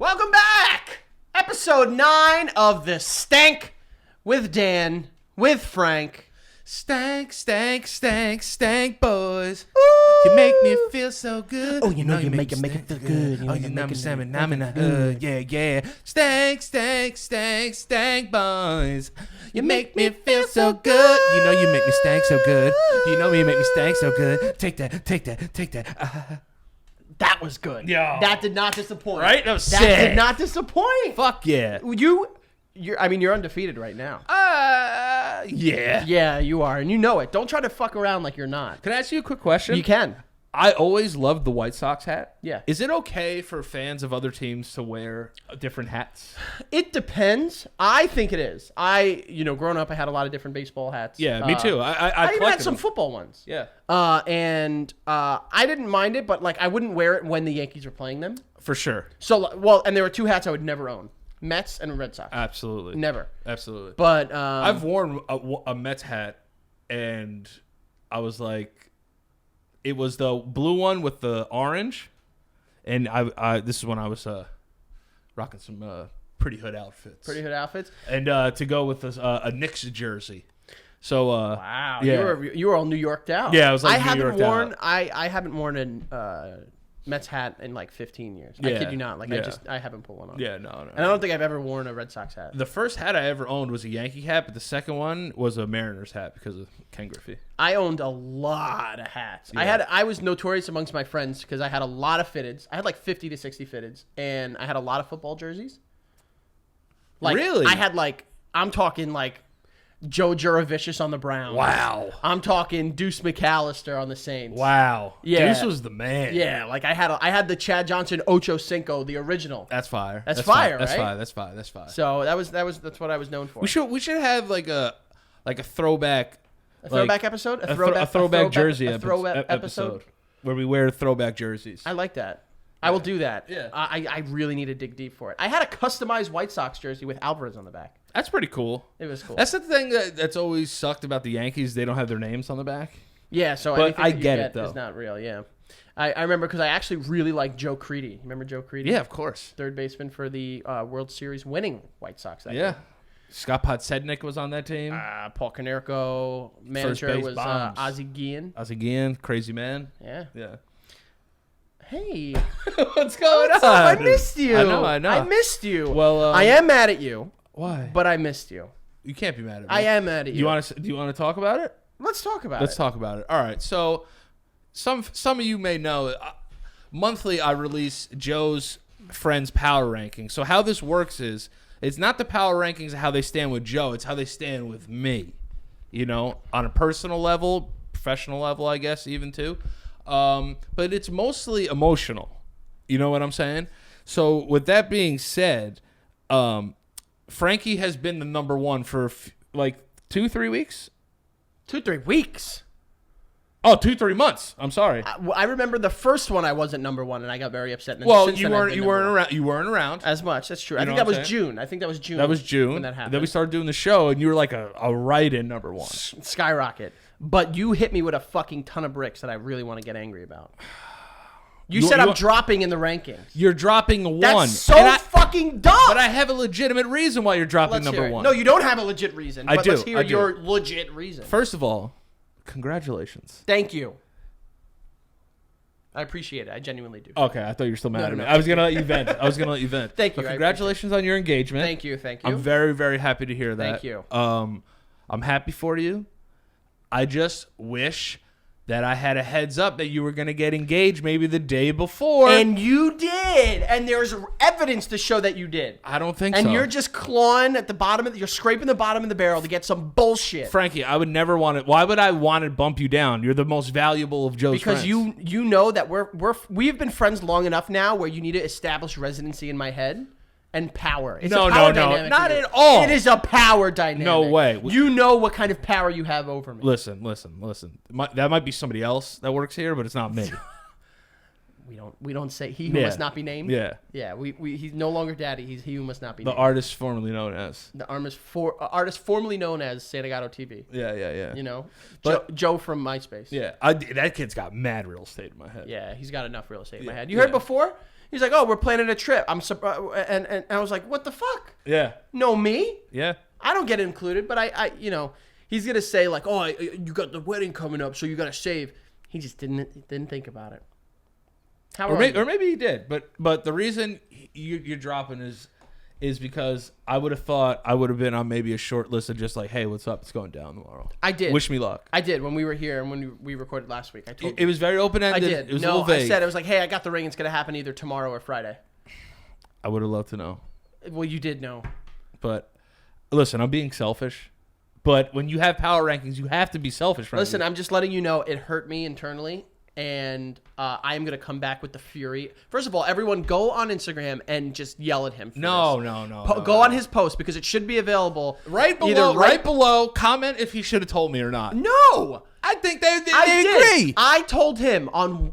Welcome back! Episode 9 of the Stank with Dan, with Frank. Stank, stank, stank, stank, boys. Ooh. You make me feel so good. Oh, you know you make it feel good. Oh, you know I'm in the hood. Yeah, yeah. Stank, stank, stank, stank, boys. You make me feel so good. You know you make me stank so good. You know you make me stank so good. Take that, take that, take that. That was good. Yo. That did not disappoint. Right? That was sick. That did not disappoint. Fuck yeah. You're undefeated right now. Yeah. Yeah, you are, and you know it. Don't try to fuck around like you're not. Can I ask you a quick question? You can. I always loved the White Sox hat. Yeah. Is it okay for fans of other teams to wear different hats? It depends. I think it is. Growing up, I had a lot of different baseball hats. Yeah, me too. I even had some football ones. Yeah. And I didn't mind it, but like I wouldn't wear it when the Yankees were playing them. For sure. So, and there were two hats I would never own. Mets and Red Sox. Absolutely. Never. Absolutely. But I've worn a Mets hat, and I was like, it was the blue one with the orange, and I this is when I was rocking some pretty hood outfits. Pretty hood outfits. And to go with a Knicks jersey. So wow, yeah. you were all New Yorked out. Yeah, I was like New Yorked out. I haven't worn a Mets hat in like 15 years. Yeah. I kid you not. Like Yeah. I haven't put one on. Yeah, no. And I don't think I've ever worn a Red Sox hat. The first hat I ever owned was a Yankee hat, but the second one was a Mariners hat because of Ken Griffey. I owned a lot of hats. Yeah. I was notorious amongst my friends because I had a lot of fitteds. I had like 50 to 60 fitteds, and I had a lot of football jerseys. Like, really? I had I'm talking like Joe Juravicius on the Browns. Wow. I'm talking Deuce McAllister on the Saints. Wow. Yeah. Deuce was the man. Yeah, like I had the Chad Johnson Ocho Cinco, the original. That's fire. That's fire, That's right? fire. That's fire. That's fire. So that's what I was known for. We should have like a throwback. A throwback episode? A throwback jersey episode where we wear throwback jerseys. I like that. I will do that. Yeah. I really need to dig deep for it. I had a customized White Sox jersey with Alvarez on the back. That's pretty cool. It was cool. That's the thing that's always sucked about the Yankees. They don't have their names on the back. Yeah, so But anything I that you get it, though. It's not real, yeah. I remember because I actually really liked Joe Creedy. Remember Joe Creedy? Yeah, of course. Third baseman for the World Series winning White Sox that Yeah. year. Scott Podsednik was on that team. Paul Konerko. Manager base was bombs. Ozzie Guillen. Ozzie Guillen, crazy man. Yeah. Yeah. Hey. What's going on? I missed you. I know. I missed you. Well, I am mad at you. Why? But I missed you. You can't be mad at me. I am mad at you. Do you want to talk about it? Let's talk about Let's it. talk about it. All right. So, some of you may know, monthly I release Joe's friends power rankings. So how this works is, it's not the power rankings of how they stand with Joe. It's how they stand with me. You know, on a personal level, professional level, I guess, even too. But it's mostly emotional. You know what I'm saying? So with that being said, Frankie has been the number one for like 2-3 weeks. 2-3 weeks. Oh, 2-3 months. I'm sorry. I remember the first one I wasn't number one, and I got very upset. And Well, since you then I've weren't been you number weren't one. around. You weren't around. As much. That's true. I You think know that what was I'm saying? June. I think that was June. That was June. when that happened. Then we started doing the show, and you were like a right-in number one. Skyrocket. But you hit me with a fucking ton of bricks that I really want to get angry about. You said I'm dropping in the rankings. You're dropping one. That's so fucking dumb. But I have a legitimate reason why you're dropping Let's hear number it. one. No, you don't have a legit reason. I but do. Let's hear I do. your legit reason. First of all, congratulations. Thank you. I appreciate it. I genuinely do. Okay, I thought you were still mad at me. no. I was gonna let you vent. Thank you. But I congratulations on your engagement. Thank you. Thank you. I'm very, very happy to hear that. Thank you. I'm happy for you. I just wish that I had a heads up that you were going to get engaged maybe the day before. And you did. And there's evidence to show that you did. I don't think so. And you're just clawing at the bottom of you're scraping the bottom of the barrel to get some bullshit. Frankie, I would never want to. Why would I want to bump you down? You're the most valuable of Joe's because friends. you know that we've been friends long enough now where you need to establish residency in my head and power. It's No, a power no, no, dynamic not to you. at all. It is a power dynamic. No way. You know what kind of power you have over me. Listen. That might be somebody else that works here, but it's not me. We don't say he who must not be named. Yeah. Yeah. He's no longer daddy. He's he who must not be named. The artist formerly known as. The artist formerly known as Santagato TV. Yeah. You know, But- Joe from MySpace. Yeah. That kid's got mad real estate in my head. Yeah, he's got enough real estate in my Yeah, head. You heard yeah. before? He's like, oh, we're planning a trip. I'm and I was like, what the fuck? Yeah. No, me? Yeah. I don't get included, but I he's gonna say like, oh, you got the wedding coming up, so you gotta save. He just didn't think about it. Or maybe he did, but the reason you're dropping is because I would have thought I would have been on maybe a short list of just like, hey, what's up? It's going down tomorrow. I did. Wish me luck. I did when we were here and when we recorded last week. I told you. It was very open ended. I did. It was a little vague. I said, I was like, hey, I got the ring. It's gonna happen either tomorrow or Friday. I would have loved to know. Well, you did know. But listen, I'm being selfish. But when you have power rankings, you have to be selfish. Listen, I'm just letting you know it hurt me internally. And I am going to come back with the fury. First of all, everyone go on Instagram and just yell at him for this. Go on his post because it should be available. Right below, comment if he should have told me or not. No! I think they agree. I told him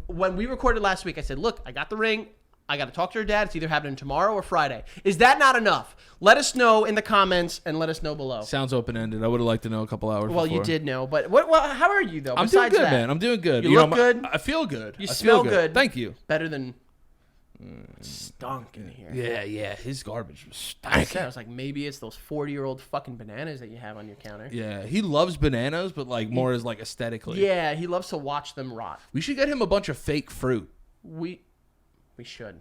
when we recorded last week, I said, look, I got the ring. I got to talk to her dad. It's either happening tomorrow or Friday. Is that not enough? Let us know in the comments and let us know below. Sounds open-ended. I would have liked to know a couple hours Well, before. You did know, but how are you, though? I'm doing good, man. I'm doing good. You look good. I feel good. You smell good. Thank you. Better than Stank in here. Yeah. His garbage was I stank. was like, maybe it's those 40-year-old fucking bananas that you have on your counter. Yeah, he loves bananas, but like more as like aesthetically. Yeah, he loves to watch them rot. We should get him a bunch of fake fruit. We should.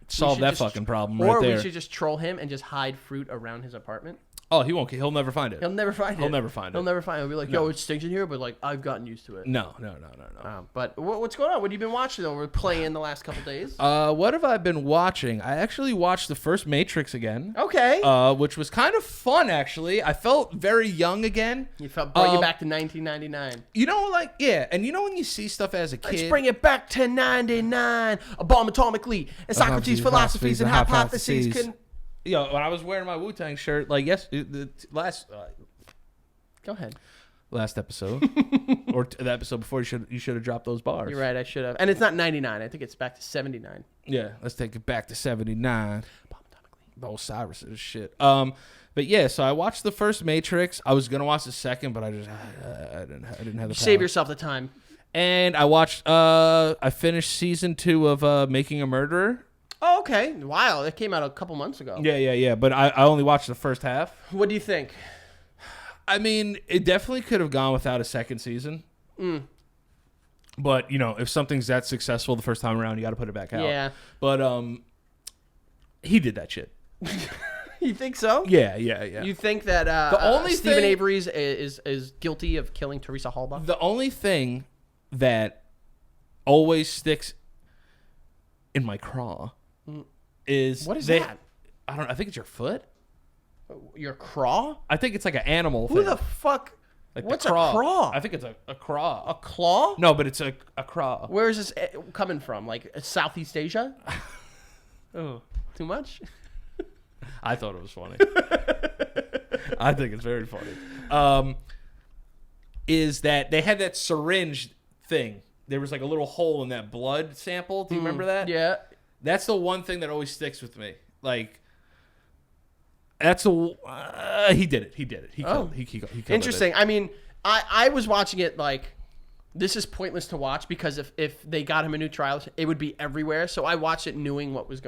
Solve that fucking problem right there. Or we should just troll him and just hide fruit around his apartment. Oh, he won't. He'll never find it. He'll never find it. He'll never find it. He'll never find it. He'll be like, yo, it stinks in here, but like I've gotten used to it. No. But what's going on? What have you been watching though? We're playing the last couple days. What have I been watching? I actually watched the first Matrix again. Okay. Which was kind of fun actually. I felt very young again. Brought you back to 1999. You know, like and you know when you see stuff as a kid. Let's bring it back to 99. A bomb atomically and Socrates' philosophies and hypotheses. Yo, when I was wearing my Wu-Tang shirt, like Go ahead. Last episode or the episode before, you should have dropped those bars. You're right, I should have. And it's not 99. I think it's back to 79. Yeah, let's take it back to 79. The Osiris shit. But yeah, so I watched the first Matrix. I was gonna watch the second, but I didn't have the power. Save yourself the time. And I watched. I finished season 2 of Making a Murderer. Oh, okay. Wow, that came out a couple months ago. Yeah. But I only watched the first half. What do you think? I mean, it definitely could have gone without a second season. But, if something's that successful the first time around, you got to put it back out. Yeah. But he did that shit. You think so? Yeah. You think that Stephen Avery is guilty of killing Teresa Halbach? The only thing that always sticks in my craw is... What is that? I don't know. I think it's your foot. Your craw? I think it's like an animal thing. Who the fuck? Like what's a craw? I think it's a craw. A claw? No, but it's a craw. Where is this coming from? Like Southeast Asia? Oh, too much? I thought it was funny. I think it's very funny. Is that they had that syringe thing. There was like a little hole in that blood sample. Do you remember that? Yeah. That's the one thing that always sticks with me. Like, that's the he did it. He killed Interesting. It. I mean, I was watching it like, this is pointless to watch because if they got him a new trial, it would be everywhere. So I watched it knowing what was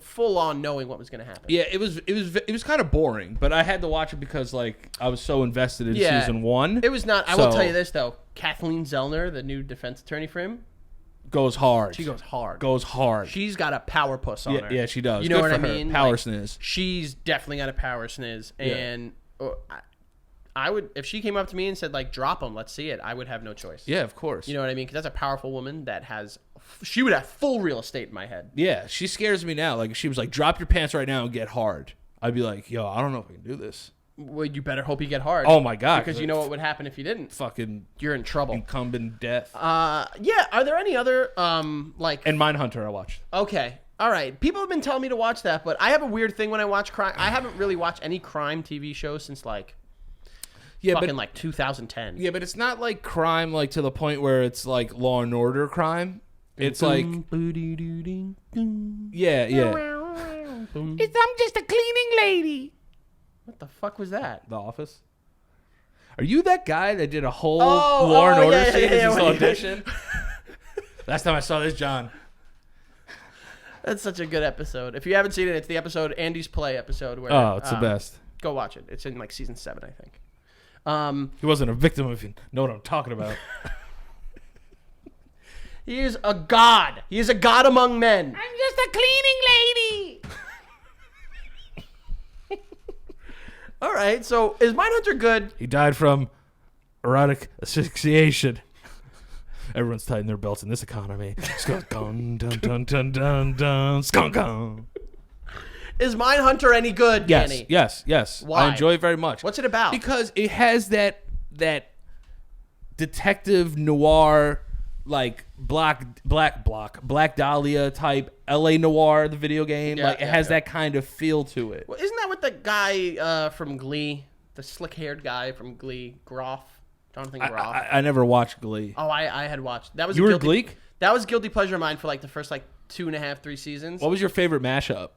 full on knowing what was going to happen. Yeah, it was kind of boring, but I had to watch it because like I was so invested in season 1. It was not. I will tell you this though, Kathleen Zellner, the new defense attorney for him, goes hard. She goes hard. Goes hard. She's got a power puss on her. Yeah, she does. You know what I mean? Power sniz. She's definitely got a power sniz, and I would, if she came up to me and said like, drop him, let's see it, I would have no choice. Yeah, of course. You know what I mean? Because that's a powerful woman that she would have full real estate in my head. Yeah, she scares me now. Like, if she was like, drop your pants right now and get hard, I'd be like, yo, I don't know if I can do this. Well, you better hope you get hard. Oh my God. Because you know what would happen if you didn't. Fucking. You're in trouble. Incumbent death. Yeah. Are there any other, like. And Mindhunter I watched. Okay. All right. People have been telling me to watch that, but I have a weird thing when I watch crime. I haven't really watched any crime TV shows since like. Yeah, fucking like 2010. Yeah, but it's not like crime like to the point where it's like Law and Order crime. It's like yeah. I'm just a cleaning lady. What the fuck was that? The Office. Are you that guy that did a whole Law and Order scene as his audition? Last time I saw this, John. That's such a good episode. If you haven't seen it, it's the episode Andy's Play episode. Where, it's the best. Go watch it. It's in like season 7, I think. He wasn't a victim, if you know what I'm talking about. He is a god. He is a god among men. I'm just a cleaning lady. All right, so is Mindhunter good? He died from erotic asphyxiation. Everyone's tightening their belts in this economy. Skunk, dun, dun, dun, dun, dun, dun, skunk, dun. Is Mindhunter any good, Yes, Danny? yes. Why? I enjoy it very much. What's it about? Because it has that detective noir, like Black Dahlia type LA noir, the video game. Yeah, it has that kind of feel to it. Well, isn't that what the guy from Glee, the slick-haired guy from Glee, Groff? Jonathan Groff. I never watched Glee. Oh, I had watched. That was You were Gleek? That was guilty pleasure of mine for like the first like 2.5, 3 seasons. What was your favorite mashup?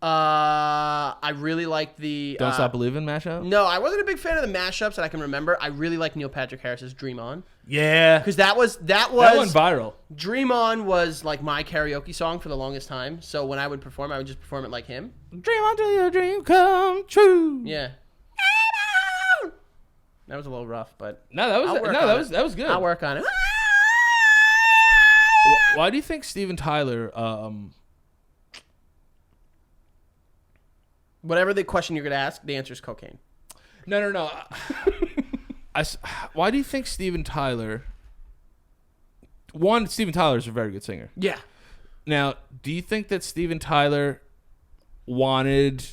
I really liked the Don't Stop Believin' mashup? No, I wasn't a big fan of the mashups that I can remember. I really like Neil Patrick Harris's Dream On. Yeah. Because that went viral. Dream On was like my karaoke song for the longest time. So when I would perform, I would just perform it like him. Dream on till your dream come true. Yeah. That was a little rough, but That was good. I'll work on it. Why do you think Steven Tyler Whatever the question you're going to ask, the answer is cocaine. No. Why do you think Steven Tyler... One, Steven Tyler is a very good singer. Yeah. Now, do you think that Steven Tyler wanted...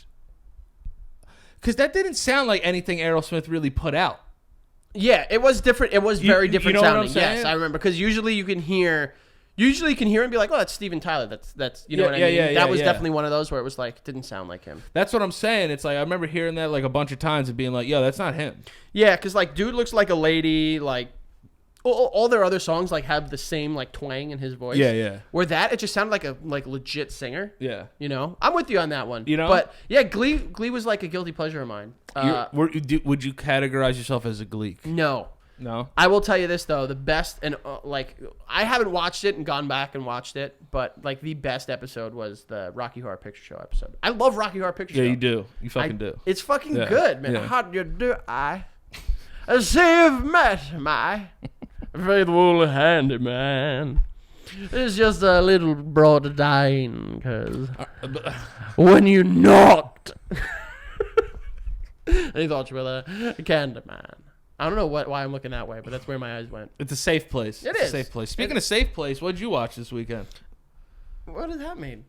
Because that didn't sound like anything Aerosmith really put out. Yeah, it was different. It was very different you know sounding. What I'm saying? Yes, I remember. Because usually you can hear him and be like, oh, that's Steven Tyler. That's you know what I mean? Yeah, that was definitely one of those where it was like, didn't sound like him. That's what I'm saying. It's like, I remember hearing that like a bunch of times and being like, yo, that's not him. Yeah, because like, dude looks like a lady. Like, all their other songs like have the same like twang in his voice. Yeah. Where it just sounded like a legit singer. Yeah. You know, I'm with you on that one. You know, but yeah, Glee was like a guilty pleasure of mine. Would you categorize yourself as a Gleek? No. I will tell you this though, the best and I haven't watched it and gone back and watched it, but like the best episode was the Rocky Horror Picture Show episode. I love Rocky Horror Picture Show. Yeah, you do. You fucking do. It's fucking good, man. Yeah. How do you do? I see you've met my faithful handyman. It's just a little broad dying because when you knocked, he thought you were the candy man. I don't know why I'm looking that way, but that's where my eyes went. It's a safe place. It's a safe place. Speaking of safe place, what did you watch this weekend? What does that mean?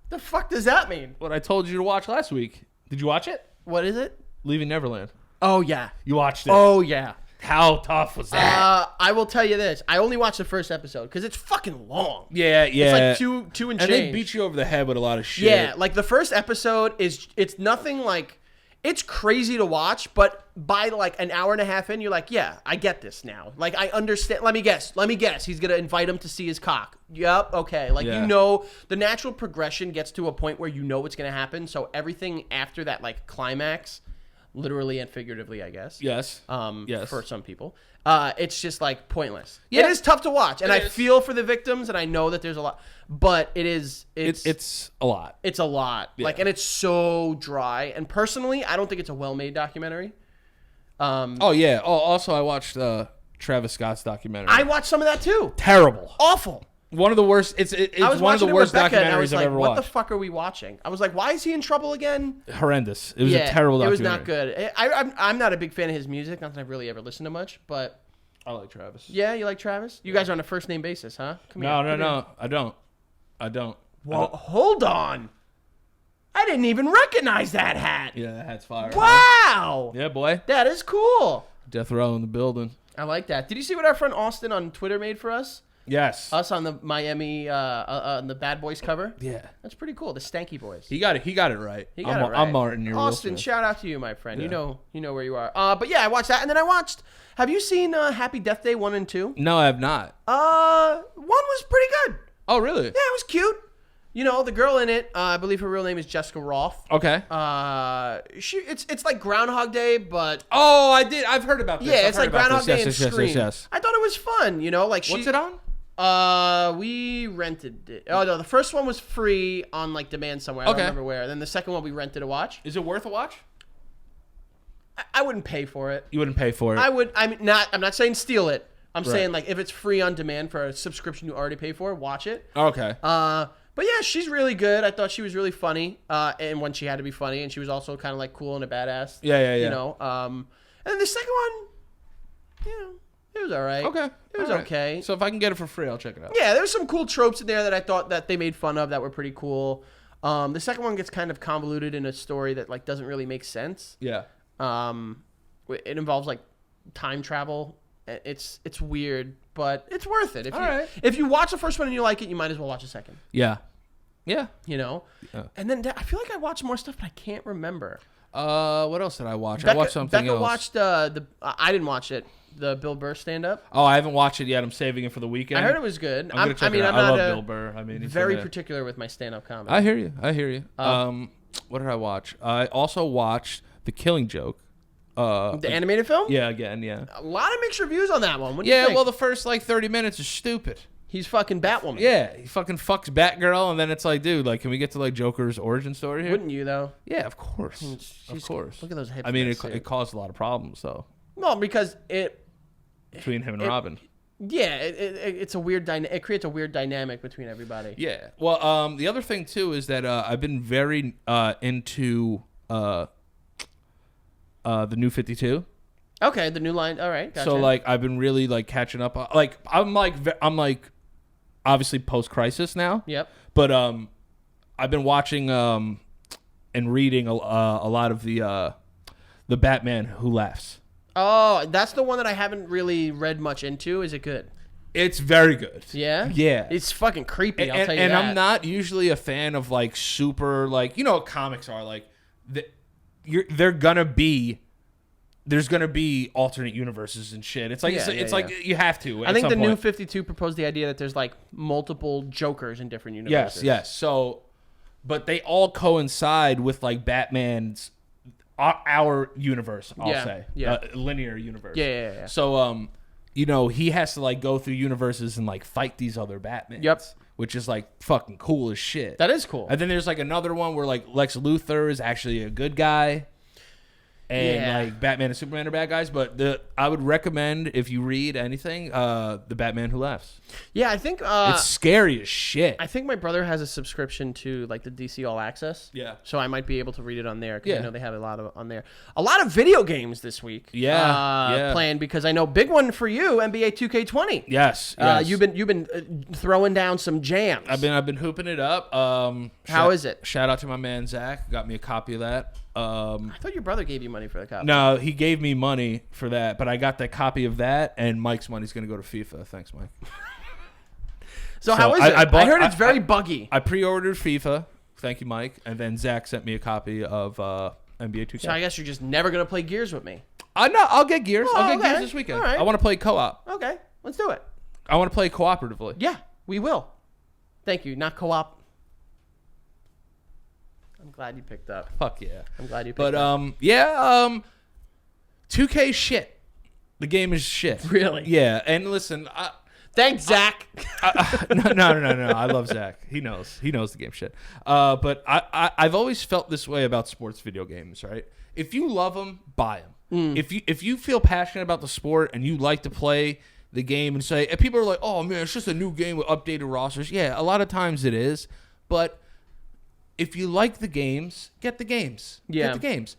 The fuck does that mean? What I told you to watch last week. Did you watch it? What is it? Leaving Neverland. Oh, yeah. You watched it? Oh, yeah. How tough was that? I will tell you this. I only watched the first episode because it's fucking long. Yeah. It's like two and change. And they beat you over the head with a lot of shit. Yeah, like the first episode it's nothing like... It's crazy to watch, but by like an hour and a half in, you're like, yeah, I get this now. Like, I understand. Let me guess. He's going to invite him to see his cock. Yep, okay. Like, you know, the natural progression gets to a point where you know what's going to happen. So everything after that, like, climax, literally and figuratively, I guess. Yes. Yes. For some people. It's just, like, pointless. Yeah. It is tough to watch. And I feel for the victims, and I know that there's a lot. But it's a lot. It's a lot. Yeah. Like, and it's so dry. And personally, I don't think it's a well-made documentary. Also, I watched Travis Scott's documentary. I watched some of that too. Terrible. Awful. One of the worst. It's one of the worst documentaries I've ever watched. What the fuck are we watching? I was like, why is he in trouble again? Horrendous. It was a terrible documentary. It was not good. I'm not a big fan of his music. Not that I've really ever listened to much, but I like Travis. Yeah, you like Travis? You guys are on a first name basis, huh? No. I don't. Well, hold on. I didn't even recognize that hat. Yeah, that hat's fire. Wow. Yeah, boy. That is cool. Death Row in the building. I like that. Did you see what our friend Austin on Twitter made for us? Yes. Us on the Miami, on the Bad Boys cover. Yeah. That's pretty cool. The Stanky Boys. He got it right. He got it right. I'm Martin. You're Austin, Will Smith. shout out to you, my friend. Yeah. You know where you are. But yeah, I watched that, and then I watched. Have you seen Happy Death Day 1 and 2? No, I have not. 1 was pretty good. Oh, really? Yeah, it was cute. You know, the girl in it, I believe her real name is Jessica Roth. Okay. It's like Groundhog Day, but I've heard about this. Yeah, it's like Groundhog Day and Scream. Yes. I thought it was fun. You know, like what's it on? We rented it. Oh no, the first one was free on like demand somewhere. I don't remember where. And then the second one we rented to watch. Is it worth a watch? I wouldn't pay for it. You wouldn't pay for it. I'm not saying steal it. I'm saying like if it's free on demand for a subscription you already pay for, watch it. Okay. But yeah, she's really good. I thought she was really funny. And when she had to be funny, and she was also kind of like cool and a badass. Yeah. You know. And then the second one, you know, it was all right. Okay. It was okay. So if I can get it for free, I'll check it out. Yeah, there's some cool tropes in there that I thought that they made fun of that were pretty cool. The second one gets kind of convoluted in a story that like doesn't really make sense. Yeah. It involves like time travel. It's weird, but it's worth it. If you watch the first one and you like it, you might as well watch the second. Yeah. Yeah. You know? Yeah. And then I feel like I watched more stuff, but I can't remember. What else did I watch? I watched something else. Becca watched I didn't watch it. The Bill Burr stand-up. Oh, I haven't watched it yet. I'm saving it for the weekend. I heard it was good. I'm I love Bill Burr. I mean, he's very particular with my stand-up comedy. I hear you. What did I watch? I also watched The Killing Joke. The animated film? Yeah, again, yeah. A lot of mixed reviews on that one. What do you think? Well, the first like 30 minutes is stupid. He's fucking Batwoman. Yeah, he fucking fucks Batgirl, and then it's like, dude, like, can we get to like Joker's origin story here? Wouldn't you though? Yeah, of course. Of course. Look at those hips. I mean, it caused a lot of problems, though. No, because between him and Robin. Yeah, it's a weird it creates a weird dynamic between everybody. Yeah. Well, the other thing too is that I've been very into the New 52. Okay, the new line. All right, gotcha. So like I've been really like catching up. Like I'm obviously post crisis now. Yep. But I've been watching and reading a lot of the Batman Who Laughs. Oh, that's the one that I haven't really read much into. Is it good? It's very good. Yeah? Yeah. It's fucking creepy, I'll tell you that. And that. I'm not usually a fan of like super like, you know what comics are like. There's gonna be alternate universes and shit. It's like it's like you have to. I think the New 52 proposed the idea that there's like multiple Jokers in different universes. Yes. So, but they all coincide with like Batman's our universe. I'll say, linear universe. Yeah. So, you know, he has to like go through universes and like fight these other Batmans. Yep. Which is like fucking cool as shit. That is cool. And then there's like another one where like Lex Luthor is actually a good guy. And like Batman and Superman are bad guys, but I would recommend if you read anything, the Batman Who Laughs. Yeah, I think it's scary as shit. I think my brother has a subscription to like the DC All Access. Yeah, so I might be able to read it on there because I know they have a lot of on there. A lot of video games this week. Playing because I know big one for you, NBA 2K20. Yes. You've been throwing down some jams. I've been hooping it up. How is it? Shout out to my man Zach, got me a copy of that. I thought your brother gave you money for the copy. No, he gave me money for that, but I got that copy of that, and Mike's money's going to go to FIFA. Thanks, Mike. So how is it? I heard it's very buggy. I pre-ordered FIFA. Thank you, Mike. And then Zach sent me a copy of NBA 2K. So I guess you're just never going to play Gears with me. I'll get Gears. Oh, I'll get Gears this weekend. Right. I want to play co-op. Okay, let's do it. I want to play cooperatively. Yeah, we will. Thank you. Not co-op. I'm glad you picked up. Fuck yeah. I'm glad you picked up. 2K shit. The game is shit. Really? Yeah. And listen, thanks, Zach. No. I love Zach. He knows the game shit. But I've always felt this way about sports video games, right? If you love them, buy them. If you feel passionate about the sport and you like to play the game and say, and people are like, oh man, it's just a new game with updated rosters. Yeah, a lot of times it is. But if you like the games, get the games. Yeah. Get the games.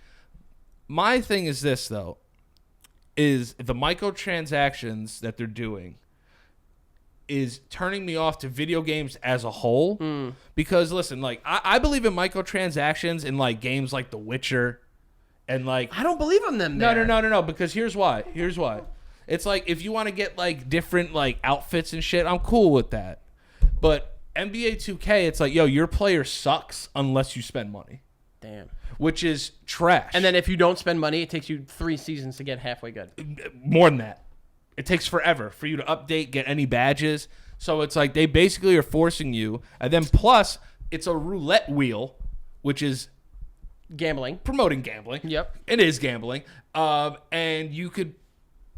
My thing is this, though, is the microtransactions that they're doing is turning me off to video games as a whole. Because, listen, like, I believe in microtransactions in, like, games like The Witcher and, like... I don't believe in them there. No, because here's why. It's like, if you want to get, like, different, like, outfits and shit, I'm cool with that. But... NBA 2K, it's like, yo, your player sucks unless you spend money. Damn. Which is trash. And then if you don't spend money, it takes you 3 seasons to get halfway good. More than that. It takes forever for you to update, get any badges. So it's like they basically are forcing you. And then plus, it's a roulette wheel, which is... Gambling. Promoting gambling. Yep. It is gambling. And you could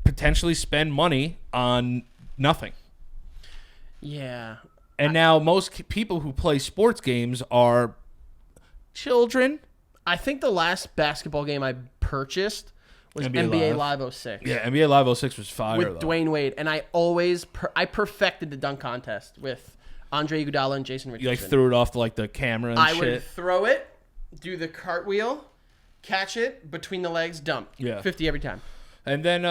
potentially spend money on nothing. Yeah. And now most people who play sports games are children. I think the last basketball game I purchased was NBA Live 06. Yeah, NBA Live 06 was fire, with Dwayne Wade, and I always I perfected the dunk contest with Andre Iguodala and Jason Richardson. You like threw it off to like the camera and shit. I would throw it, do the cartwheel, catch it between the legs, dump. Yeah, 50 every time. And then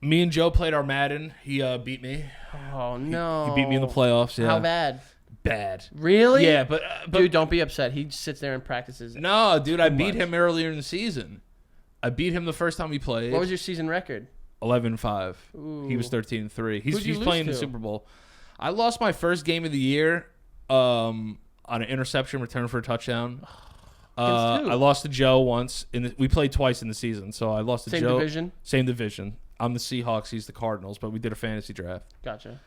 me and Joe played our Madden. He beat me. Oh no! He beat me in the playoffs. Yeah. How bad? Bad. Really? Yeah, but dude, don't be upset. He sits there and practices. No, dude, I beat him earlier in the season. I beat him the first time we played. What was your season record? 11-5. He was 13-3. He's playing the Super Bowl. I lost my first game of the year on an interception return for a touchdown. I lost to Joe once. We played twice in the season, so I lost to Joe. Same division? Same division. I'm the Seahawks. He's the Cardinals, but we did a fantasy draft. Gotcha.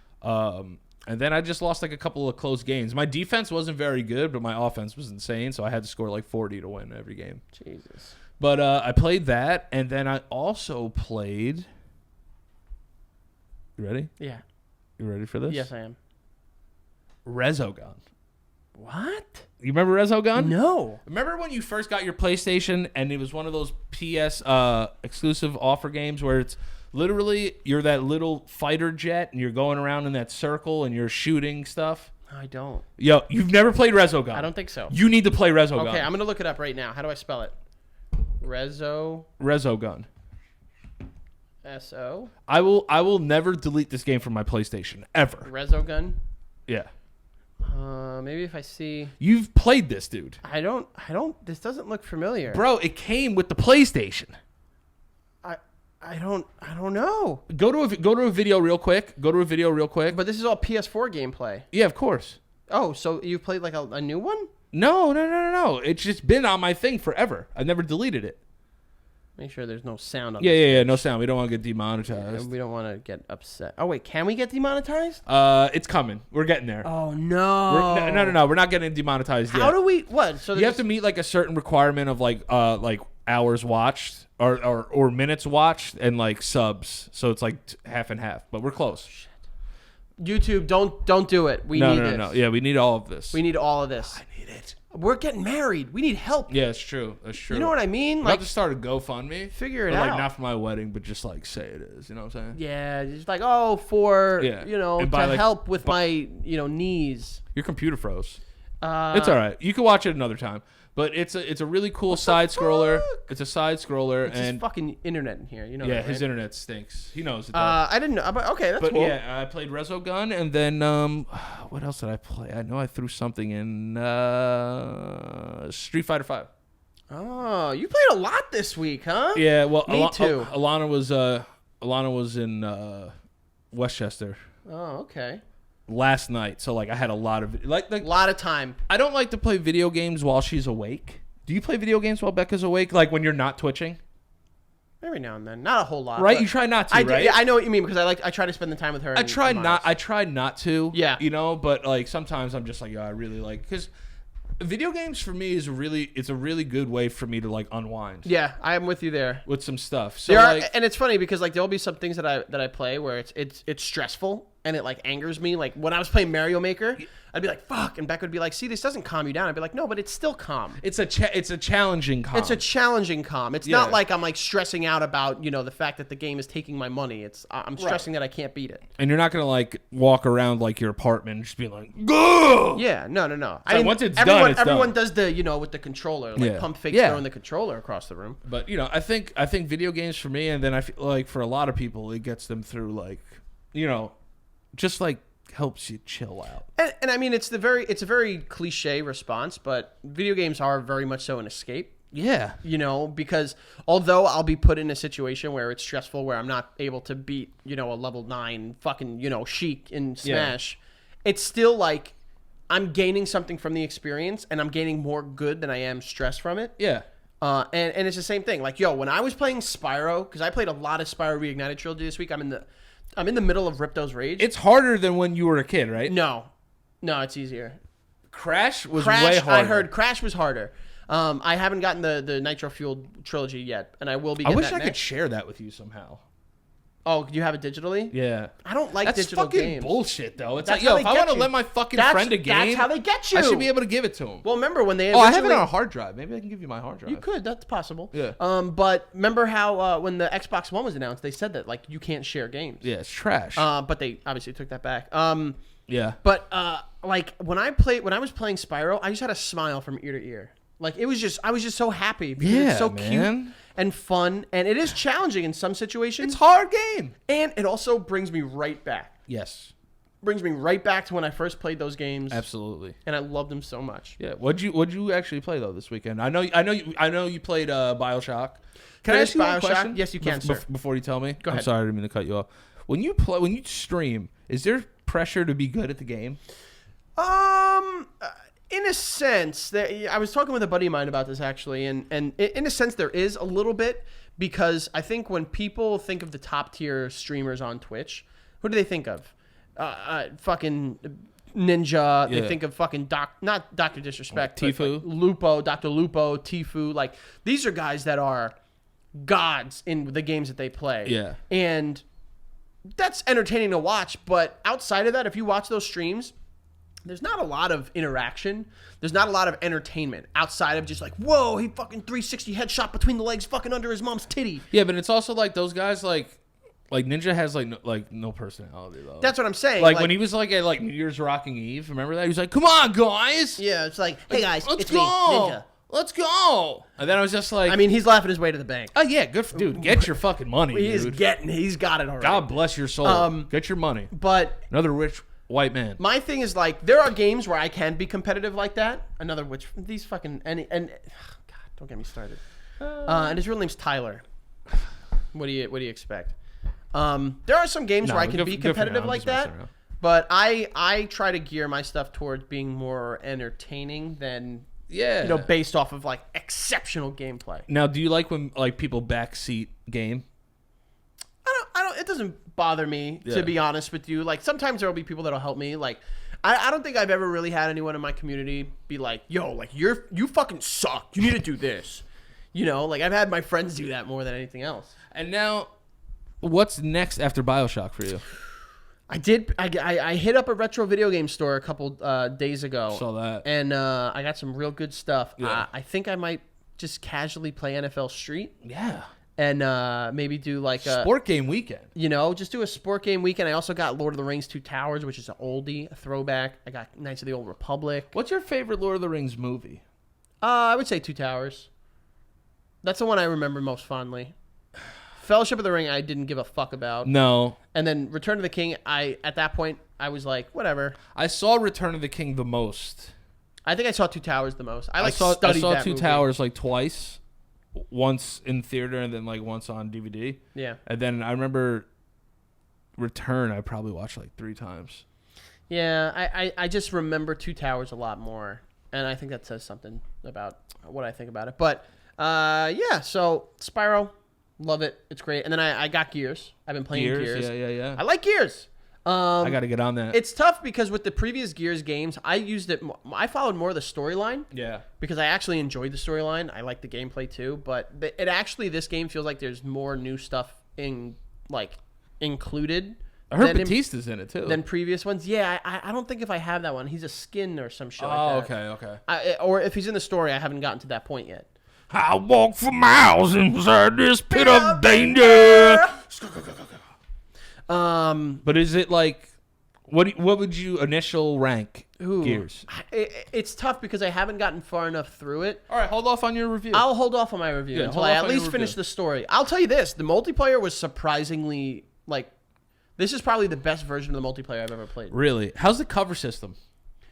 And then I just lost like a couple of close games. My defense wasn't very good, but my offense was insane, so I had to score like 40 to win every game. Jesus. But I played that, and then I also played... You ready? Yeah. You ready for this? Yes, I am. Resogun. What? You remember Resogun? No. Remember when you first got your PlayStation, and it was one of those PS exclusive offer games where it's literally you're that little fighter jet, and you're going around in that circle, and you're shooting stuff? I don't. Yo, you've never played Resogun. I don't think so. You need to play Resogun. Okay, I'm going to look it up right now. How do I spell it? Resogun. S-O? I will never delete this game from my PlayStation ever. Resogun? Yeah. Maybe if I see. You've played this, dude. I don't. This doesn't look familiar. Bro, it came with the PlayStation. I don't know. Go to a video real quick. But this is all PS4 gameplay. Yeah, of course. Oh, so you've played like a new one? No. It's just been on my thing forever. I never deleted it. Make sure there's no sound on Yeah, no sound. We don't want to get demonetized. We don't want to get upset. Oh, wait, can we get demonetized? It's coming. We're getting there. Oh, no. No. We're not getting demonetized yet. How do we, what? So you have to meet like a certain requirement of like hours watched or minutes watched and like subs. So it's like half and half, but we're close. Shit. YouTube, don't do it. We need this. No. Yeah, we need all of this. We need all of this. I need it. We're getting married. We need help. Yeah, it's true. That's true. You know what I mean? Like, to start a GoFundMe. Figure it out. Like, not for my wedding, but just like say it is. You know what I'm saying? Yeah, just like, to help with my, knees. Your computer froze. It's all right. You can watch it another time. But it's a really cool side scroller. It's a side scroller, it's his fucking internet in here. You know. Yeah, that, right? His internet stinks. He knows it. I didn't know. But okay, that's cool. Yeah, I played Resogun, and then what else did I play? I know I threw something in Street Fighter 5. Oh, you played a lot this week, huh? Yeah, well, Me too. Alana was in Westchester. Oh, okay. Last night, so like I had a lot of a lot of time. I don't like to play video games while she's awake. Do you play video games while Becca's awake? Like when you're not twitching? Every now and then, not a whole lot. Right? You try not to, right? Yeah, I know what you mean because I try to spend the time with her. I try not to. Yeah. But like sometimes I'm just like, I really like because video games for me is it's a really good way for me to like unwind. Yeah, I am with you there with some stuff. So and it's funny because like there'll be some things that I play where it's stressful and it like angers me. Like when I was playing Mario Maker, I'd be like fuck, and Becca would be like, see, this doesn't calm you down. I'd be like, no, but it's still calm. It's a challenging calm. It's a challenging calm. It's not like I'm like stressing out about the fact that the game is taking my money. I'm stressing that I can't beat it. And you're not gonna like walk around like your apartment and just be like, go. Yeah, no. So once it's done, everyone does the with the controller, like pump fakes throwing the controller across the room. But I think video games for me, and then I feel like for a lot of people, it gets them through like just like helps you chill out. And I mean, it's a very cliche response, but video games are very much so an escape. Yeah. Because although I'll be put in a situation where it's stressful, where I'm not able to beat, a level 9 fucking, Sheik in Smash, it's still like I'm gaining something from the experience and I'm gaining more good than I am stress from it. Yeah. And it's the same thing. Like, when I was playing Spyro, because I played a lot of Spyro Reignited Trilogy this week, I'm in the middle of Ripto's Rage. It's harder than when you were a kid, right? No, it's easier. Crash was way harder. I heard Crash was harder. I haven't gotten the Nitro Fueled trilogy yet, and I will be getting that I wish I could next. share that with you somehow. Oh, you have it digitally? Yeah. I don't like That's digital fucking games. bullshit, though. It's That's like, how if they I get want to you. let my fucking friend a game, That's how they get you. I should be able to give it to him. Well, remember when they I have it originally... on a hard drive. Maybe I can give you my hard drive. You could. That's possible. Yeah. But remember how when the Xbox One was announced, they said that like you can't share games. Yeah, it's trash. But they obviously took that back. Yeah. But like when I was playing Spyro, I just had a smile from ear to ear. Like I was just so happy because it's so cute and fun, and it is challenging in some situations. It's a hard game, and it also brings me right back. Yes. Brings me right back to when I first played those games. Absolutely. And I loved them so much. Yeah. What'd you actually play though this weekend? I know you played BioShock. Can I Finished ask you one BioShock? question? Yes, you can, sir. Before you tell me. Go ahead. I'm sorry, I didn't mean to cut you off. When you stream, is there pressure to be good at the game? In a sense, I was talking with a buddy of mine about this actually, and in a sense there is a little bit, because I think when people think of the top tier streamers on Twitch, who do they think of? Fucking Ninja. Yeah. They think of fucking not Dr. Disrespect, like but Tfue. like Lupo, Dr. Lupo, Tfue. Like these are guys that are gods in the games that they play. Yeah. And that's entertaining to watch, but outside of that, if you watch those streams, there's not a lot of interaction. There's not a lot of entertainment outside of just like, whoa, he fucking 360 headshot between the legs, fucking under his mom's titty. Yeah, but it's also like those guys like Ninja has no personality though. That's what I'm saying. Like when he was like at New Year's Rocking Eve, remember that? He was like, "Come on, guys." Yeah, it's like, hey guys, let's it's go. me, Ninja. Let's go. And then I was just like, I mean, he's laughing his way to the bank. oh yeah, good for dude. Get your fucking money, He's dude. he's got it already. God bless your soul. Get your money. But Another rich white man. my thing is like, there are games where I can be competitive like that. Another which these fucking and God, don't get me started. And his real name's Tyler. What do you expect? There are some games where I can be competitive like that, but I try to gear my stuff towards being more entertaining than based off of like exceptional gameplay. Now, do you like when like people backseat game? I don't. It doesn't bother me to be honest with you. Like sometimes there will be people that'll help me. Like I don't think I've ever really had anyone in my community be like, "Yo, like you fucking suck. You need to do this." You know, like I've had my friends do that more than anything else. And now, what's next after BioShock for you? I hit up a retro video game store a couple days ago. Saw that. And I got some real good stuff. Yeah. I think I might just casually play NFL Street. Yeah. And maybe do like a sport game weekend. You know, just do a sport game weekend. I also got Lord of the Rings 2 Towers, which is an oldie, a throwback. I got Knights of the Old Republic. What's your favorite Lord of the Rings movie? I would say 2 Towers. That's the one I remember most fondly. Fellowship of the Ring, I didn't give a fuck about. No. And then Return of the King, at that point, I was like, whatever. I saw Return of the King the most. I think I saw 2 Towers the most. I saw that 2 movie. Towers like twice. Once in theater and then like once on DVD. Yeah. And then I remember Return, I probably watched like 3 times. Yeah, I just remember 2 Towers a lot more. And I think that says something about what I think about it. But, yeah, so Spyro, love it. It's great. And then I got Gears. I've been playing Gears. Yeah. I like Gears. I got to get on that. It's tough because with the previous Gears games, I followed more of the storyline. Yeah. Because I actually enjoyed the storyline. I like the gameplay too. But this game feels like there's more new stuff included. I heard Batista's in it too. Than previous ones. Yeah, I don't think if I have that one. He's a skin or some shit like that. Okay. Or if he's in the story, I haven't gotten to that point yet. I walk for miles inside this pit of danger. But is it like, what would you initial rank Gears? It's tough because I haven't gotten far enough through it. All right, hold off on your review. I'll hold off on my review until I at least finish the story. I'll tell you this, the multiplayer was surprisingly, this is probably the best version of the multiplayer I've ever played. Really? How's the cover system?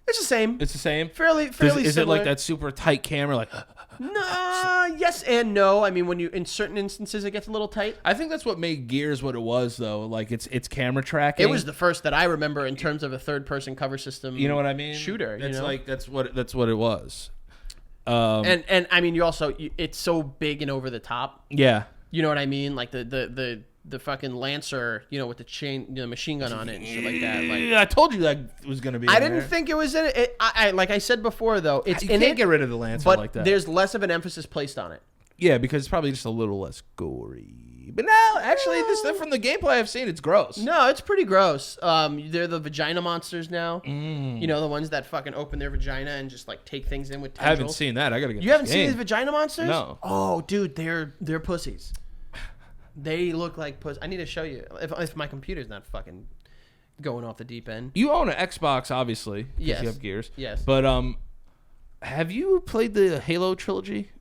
It's the same. It's the same? Fairly similar. Is it like that super tight camera? Like, no, yes and no. I mean, in certain instances, it gets a little tight. I think that's what made Gears what it was, though. Like, it's camera tracking. It was the first that I remember in terms of a third-person cover system. You know what I mean? Shooter. That's what it was. And I mean, it's so big and over the top. Yeah. You know what I mean? Like the fucking Lancer, with the chain, machine gun on it and shit like that. I told you that was going to be. I didn't think it was in it. I like I said before, though, it's you in can't it. Get rid of the Lancer but like that. There's less of an emphasis placed on it. Yeah, because it's probably just a little less gory. But no, actually, this from the gameplay I've seen, it's gross. No, it's pretty gross. They're the vagina monsters now. You know, the ones that fucking open their vagina and just like take things in with tendrils. I haven't seen that. I gotta get. You haven't seen these vagina monsters? No. Oh, dude, they're pussies. They look like pussies. I need to show you if my computer's not fucking going off the deep end. You own an Xbox, obviously. Yes. You have Gears. Yes. But have you played the Halo trilogy?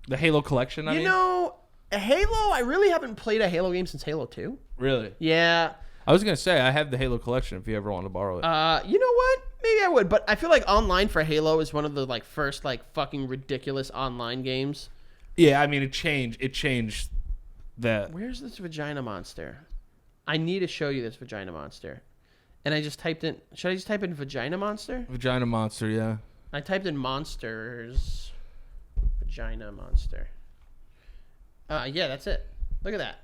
The Halo collection, I mean? You know, Halo, I really haven't played a Halo game since Halo 2. Really? Yeah. I was going to say, I have the Halo collection if you ever want to borrow it. You know what? Maybe I would, but I feel like online for Halo is one of the like first like fucking ridiculous online games. Yeah, I mean, it changed that. Where's this vagina monster? I need to show you this vagina monster. And I just typed in, should I just type in vagina monster? Vagina monster, yeah. I typed in monsters. Vagina monster. Yeah, that's it. Look at that.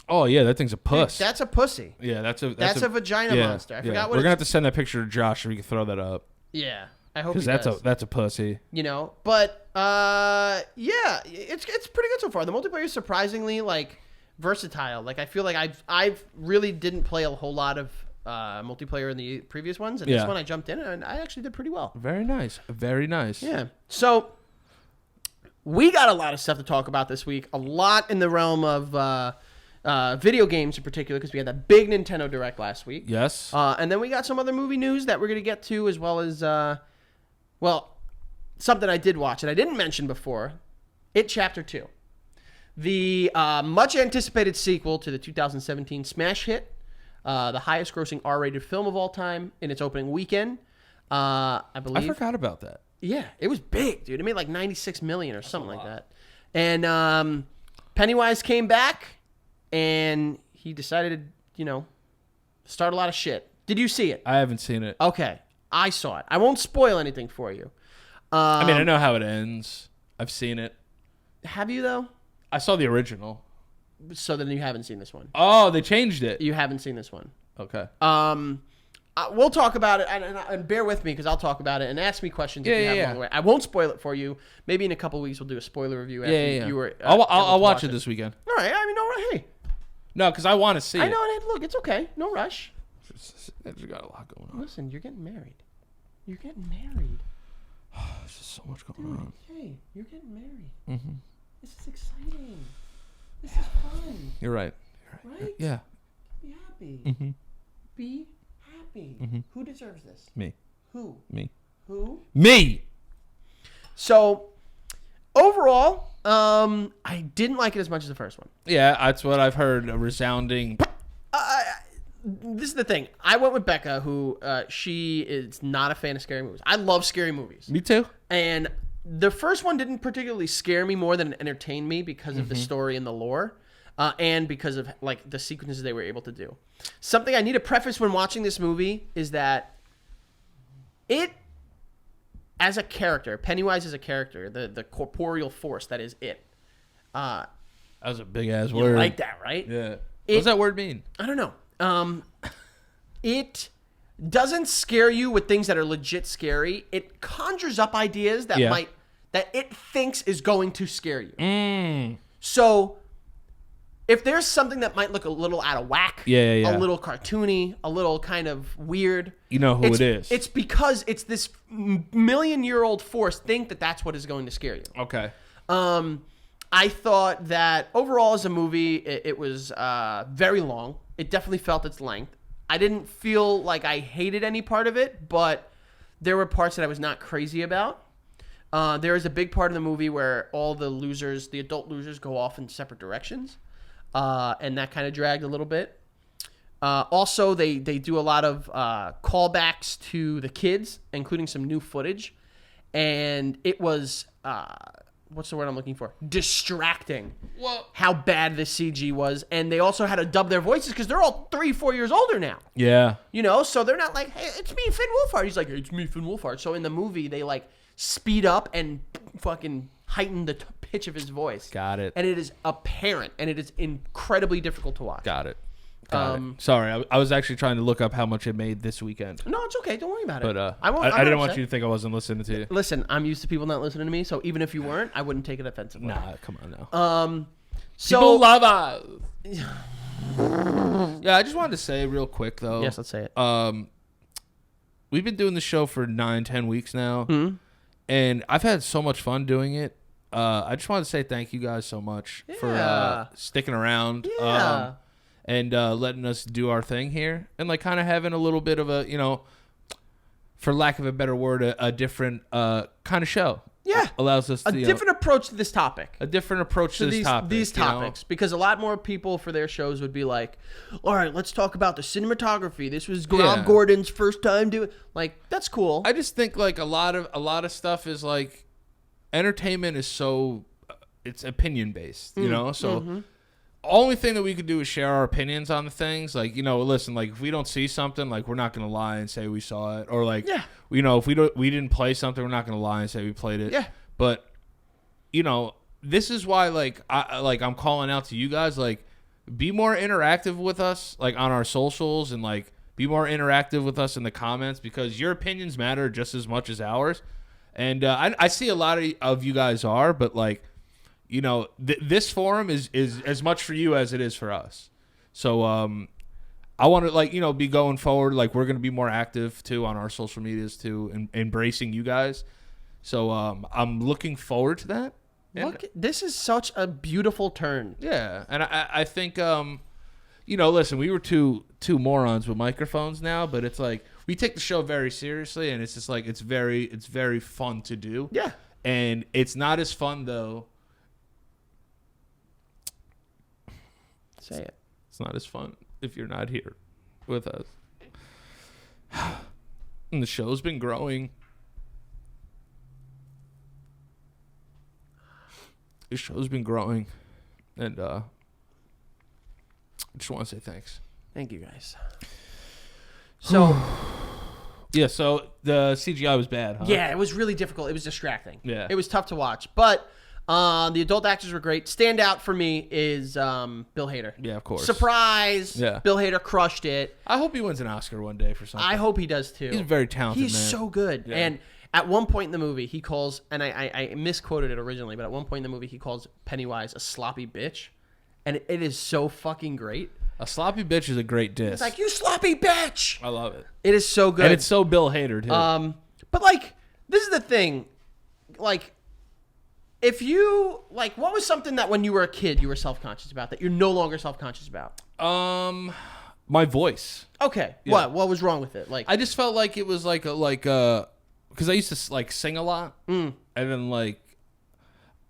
Oh yeah, that thing's a puss. Dude, that's a pussy. Yeah, that's a vagina monster. I forgot what. We're gonna have to send that picture to Josh so we can throw that up. Yeah, I hope. Because that's a pussy. You know, but yeah, it's pretty good so far. The multiplayer is surprisingly like versatile. Like I feel like I've really didn't play a whole lot of multiplayer in the previous ones, and this one I jumped in and I actually did pretty well. Very nice. Very nice. Yeah. So we got a lot of stuff to talk about this week. A lot in the realm of video games in particular, because we had that big Nintendo Direct last week. Yes. And then we got some other movie news that we're going to get to, as well as, well, something I did watch that I didn't mention before. It Chapter 2. The much anticipated sequel to the 2017 smash hit. The highest grossing R-rated film of all time in its opening weekend. I believe. I forgot about that. Yeah, it was big, dude. It made like $96 million or something like that. And Pennywise came back, and he decided to, start a lot of shit. Did you see it? I haven't seen it. Okay, I saw it. I won't spoil anything for you. I mean, I know how it ends. I've seen it. Have you, though? I saw the original. So then you haven't seen this one. Oh, they changed it. You haven't seen this one. Okay. We'll talk about it, and bear with me because I'll talk about it, and ask me questions if you have along the way. I won't spoil it for you. Maybe in a couple of weeks we'll do a spoiler review. After you were. I'll watch it this weekend. All right. I mean, no, hey. No, because I want to see it. I know. And look, it's okay. No rush. It's got a lot going on. Listen, you're getting married. You're getting married. There's just so much going on. Hey, you're getting married. Mm-hmm. This is exciting. This is fun. You're right. Right? Yeah. Be happy. Mm-hmm. Be happy. Mm-hmm. Who deserves this? Me. Who? Me. Who? Me. So, overall, I didn't like it as much as the first one. Yeah, that's what I've heard. A resounding. This is the thing. I went with Becca, who she is not a fan of scary movies. I love scary movies. Me too. And the first one didn't particularly scare me more than it entertained me because of the story and the lore, and because of like the sequences they were able to do. Something I need to preface when watching this movie is that it, as a character, Pennywise as a character, the corporeal force that is it. That was a big ass You word. like that, right? Yeah. What does that word mean? I don't know. It doesn't scare you with things that are legit scary. It conjures up ideas that that it thinks is going to scare you. So if there's something that might look a little out of whack, a little cartoony, a little kind of weird, you know who it is. It's because it's this million-year-old force think that that's what is going to scare you. Okay. I thought that overall as a movie, it was very long. It definitely felt its length. I didn't feel like I hated any part of it, but there were parts that I was not crazy about. There is a big part of the movie where all the losers, the adult losers, go off in separate directions, and that kind of dragged a little bit. Also, they do a lot of callbacks to the kids, including some new footage, and it was... what's the word I'm looking for? Distracting. Well, how bad the CG was, and they also had to dub their voices because they're all 3-4 years older now. Yeah. So they're not like, hey, it's me, Finn Wolfhard. He's like, hey, it's me, Finn Wolfhard. So in the movie, they like speed up and fucking heighten the pitch of his voice. Got it. And it is apparent, and it is incredibly difficult to watch. Got it. Sorry, I was actually trying to look up how much it made this weekend. No, it's okay. Don't worry about it. But I didn't want you to think I wasn't listening to you. Listen, I'm used to people not listening to me, so even if you weren't, I wouldn't take it offensively. Nah, come on now. So, people love us. Yeah, I just wanted to say real quick though. Yes, let's say it. We've been doing the show for 9-10 weeks now, and I've had so much fun doing it. I just want to say thank you guys so much for sticking around and letting us do our thing here, and like kind of having a little bit of a, you know, for lack of a better word, a different kind of show. Yeah, allows us a different approach to this topic. A different approach to these topics, because a lot more people for their shows would be like, "All right, let's talk about the cinematography. This was Rob Gordon's first time doing." Like, that's cool. I just think like a lot of stuff is like, entertainment is so it's opinion based, you know. So only thing that we could do is share our opinions on the things. Like, you know, listen, like if we don't see something, like we're not gonna lie and say we saw it, or like, you know, if we didn't play something, we're not gonna lie and say we played it. Yeah. But, you know, this is why I'm calling out to you guys, like, be more interactive with us, like on our socials, and like be more interactive with us in the comments, because your opinions matter just as much as ours. And I see a lot of you guys are, but like, you know, this forum is as much for you as it is for us. So I want to, like, you know, be going forward. Like, we're going to be more active too on our social medias too, and embracing you guys. So I'm looking forward to that. Look, this is such a beautiful turn. Yeah, and I think you know, listen, we were two morons with microphones now, but it's like we take the show very seriously, and it's just like it's very fun to do. Yeah, and it's not as fun though. Say it. It's not as fun if you're not here with us. And the show's been growing. The show's been growing. And I just want to say thanks. Thank you, guys. So yeah, so the CGI was bad, huh? Yeah, it was really difficult. It was distracting. Yeah. It was tough to watch. But the adult actors were great. Standout for me is Bill Hader. Yeah, of course. Surprise. Yeah. Bill Hader crushed it. I hope he wins an Oscar one day for something. I hope he does too. He's a very talented man. He's so good. Yeah. And at one point in the movie, he calls, and I misquoted it originally, but at one point in the movie, he calls Pennywise a sloppy bitch. And it is so fucking great. A sloppy bitch is a great diss. It's like, you sloppy bitch. I love it. It is so good. And it's so Bill Hader, too. But, like, this is the thing. Like, if you, like, what was something that when you were a kid you were self-conscious about that you're no longer self-conscious about? My voice. Okay. Yeah. What was wrong with it? Like, I just felt like it was like because I used to like sing a lot, and then like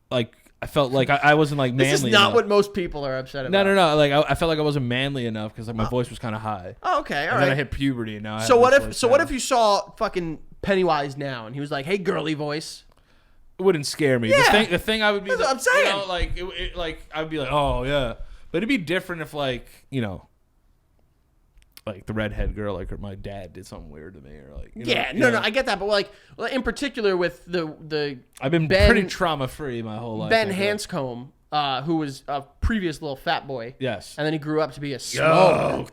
I felt like I wasn't like manly. This is not what most people are upset about. No. Like I felt like I wasn't manly enough because like my voice was kind of high. Oh, okay, all right. Then I hit puberty, and now. What if you saw fucking Pennywise now, and he was like, "Hey, girly voice." It wouldn't scare me. Yeah. The thing I would be. That's what I'm saying. You know, like it like I'd be like, oh yeah, but it'd be different if like, you know, like the redhead girl, like, or my dad did something weird to me, or like, you know, no, I get that, but like in particular with the I've been pretty trauma free my whole life. Ben Hanscombe, who was a previous little fat boy, yes, and then he grew up to be a smoke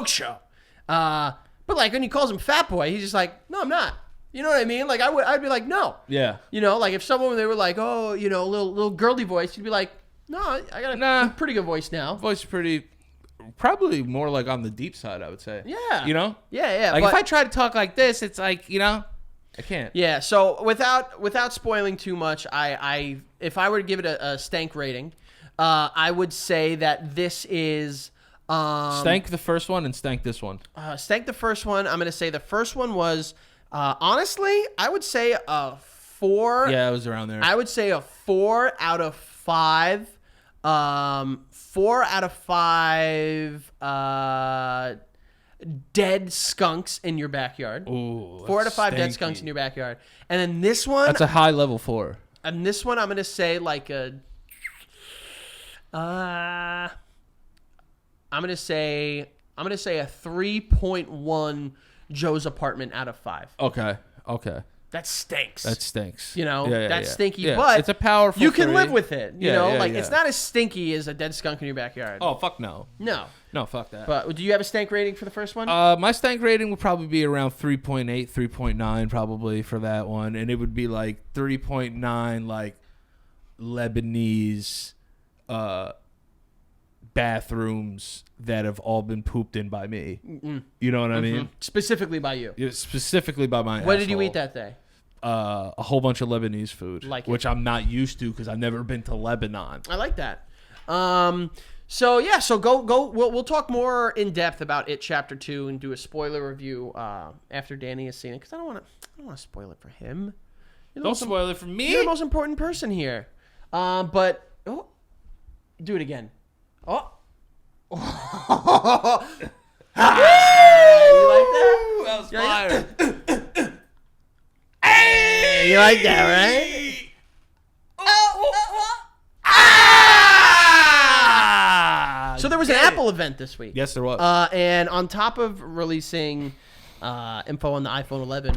show. But like when he calls him fat boy, he's just like, no, I'm not. You know what I mean? Like I'd be like, no. Yeah. You know, like if someone they were like, oh, you know, little girly voice, you'd be like, no, I got a pretty good voice now. Voice is pretty. Probably more like on the deep side, I would say. Yeah. You know? Yeah. Like if I try to talk like this, it's like, you know, I can't. Yeah. So without spoiling too much, I if I were to give it a Stank rating, I would say that this is Stank the first one and Stank this one. Stank the first one. I'm gonna say the first one was honestly, I would say a 4. Yeah, it was around there. I would say a 4 out of 5. 4 out of 5 dead skunks in your backyard. Ooh, 4 out of 5 dead skunks in your backyard. And then this one, that's a high level 4. And this one, I'm gonna say like a. I'm gonna say a 3.1 Joe's apartment out of 5. Okay. That stinks. That stinks. You know, that's stinky, yeah. but it's a powerful. You can live with it. You know, like yeah. it's not as stinky as a dead skunk in your backyard. Oh, fuck no. No, fuck that. But do you have a stank rating for the first one? My stank rating would probably be around 3.8, 3.9 probably for that one, and it would be like 3.9 like Lebanese bathrooms that have all been pooped in by me. You know what I mean? Specifically by you. Yeah, specifically by my What did you eat that day? A whole bunch of Lebanese food, which I'm not used to because I've never been to Lebanon. I like that. So go. We'll talk more in depth about it, Chapter 2, and do a spoiler review after Danny has seen it because I don't want to spoil it for him. Don't spoil it for me. You're the most important person here. But do it again. Oh. You like that? That was fire. Hey! You like that, right? So there was an Apple event this week. Yes, there was. And on top of releasing info on the iPhone 11,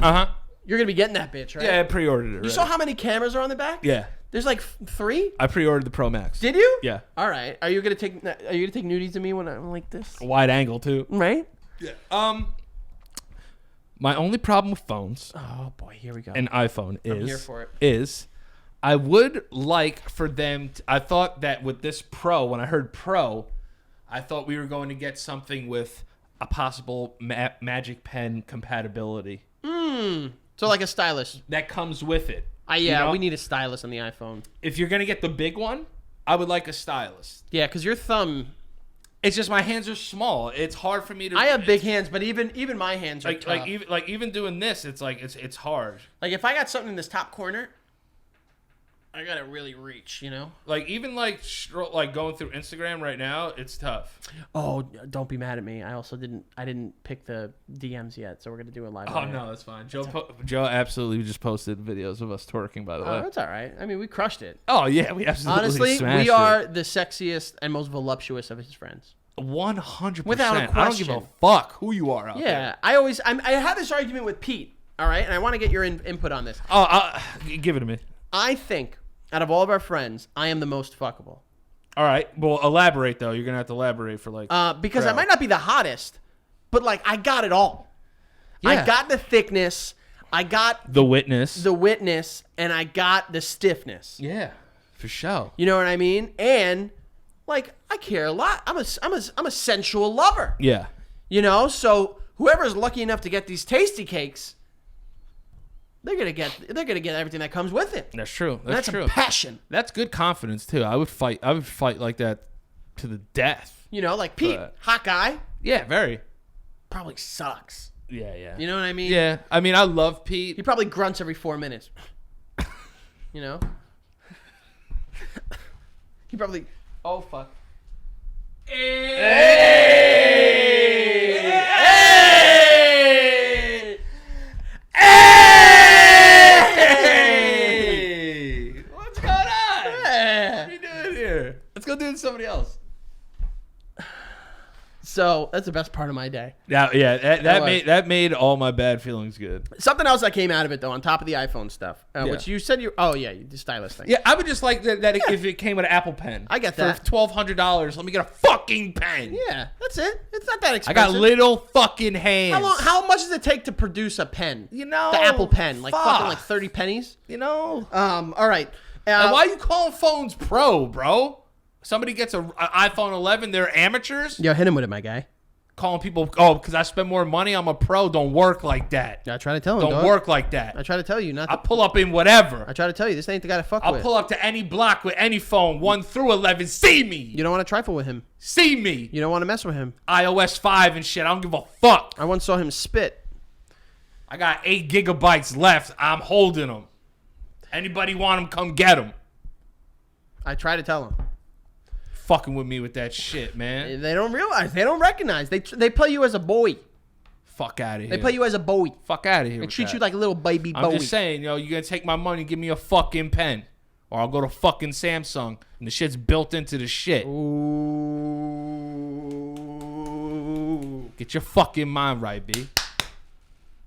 you're going to be getting that bitch, right? Yeah, I pre-ordered it. You saw how many cameras are on the back? Yeah. There's like 3? I pre-ordered the Pro Max. Did you? Yeah. All right. Are you gonna take nudies of me when I'm like this? Wide angle too. Right? Yeah. My only problem with phones. Oh boy, here we go. And iPhone I'm here for it. is I would like for them I thought that with this Pro, when I heard Pro, I thought we were going to get something with a possible Magic Pen compatibility. So like a stylus. That comes with it. Yeah, you know? we need a stylus on the iPhone. If you're going to get the big one, I would like a stylus. Yeah, because your thumb... It's just my hands are small. It's hard for me to... I have big hands, but even my hands are tough. Even doing this, it's like it's hard. Like if I got something in this top corner, I gotta really reach, you know? Like even like going through Instagram right now, it's tough. Oh, don't be mad at me. I also didn't pick the DMs yet, so we're gonna do a live. Oh no, that's fine. Joe absolutely just posted videos of us twerking. By the way, that's all right. I mean, we crushed it. Oh yeah, we absolutely honestly, smashed we are the sexiest and most voluptuous of his friends. 100%. Without a question. I don't give a fuck who you are out there. Yeah, I have this argument with Pete. All right, and I want to get your input on this. Oh, give it to me. I think out of all of our friends, I am the most fuckable. All right. Well, elaborate though. You're gonna have to elaborate for like. Because I might not be the hottest, but like I got it all. Yeah. I got the thickness. I got the witness, and I got the stiffness. Yeah, for sure. You know what I mean? And like I care a lot. I'm a sensual lover. Yeah. You know, so whoever's lucky enough to get these tasty cakes, they're gonna get everything that comes with it. That's true. That's true. A passion. That's good confidence too. I would fight like that to the death. You know, like Pete, hot guy. Yeah, very. Probably sucks. Yeah. You know what I mean? Yeah. I mean, I love Pete. He probably grunts every 4 minutes. You know? He probably... Oh, fuck. Hey! Hey! Hey! What's going on? Hey! What are you doing here? Let's go do it with somebody else. So that's the best part of my day. Yeah, that made all my bad feelings good. Something else that came out of it though, on top of the iPhone stuff, which you said the stylus thing. Yeah, I would just like that if it came with an Apple Pen. I get that. For $1,200, let me get a fucking pen. Yeah, that's it. It's not that expensive. I got little fucking hands. How much does it take to produce a pen? You know, the Apple Pen, fucking like 30 pennies. You know. All right. And why are you calling phones pro, bro? Somebody gets an iPhone 11, they're amateurs. Yo, hit him with it, my guy. Calling people, because I spend more money, I'm a pro. Don't work like that. I try to tell him. Don't work like that. I try to tell you not. I pull up in whatever. I try to tell you this ain't the guy to fuck with. I'll pull up to any block with any phone, 1 through 11. See me. You don't want to trifle with him. See me. You don't want to mess with him. iOS 5 and shit. I don't give a fuck. I once saw him spit. I got 8 gigabytes left. I'm holding them. Anybody want them? Come get them. I try to tell him. Fucking with me with that shit, man. They don't realize. They don't recognize. They play you as a boy. Fuck out of here. They play you as a boy. Fuck out of here. They treat you like a little baby boy. I'm just saying, you're gonna take my money and give me a fucking pen, or I'll go to fucking Samsung and the shit's built into the shit. Ooh. Get your fucking mind right, B.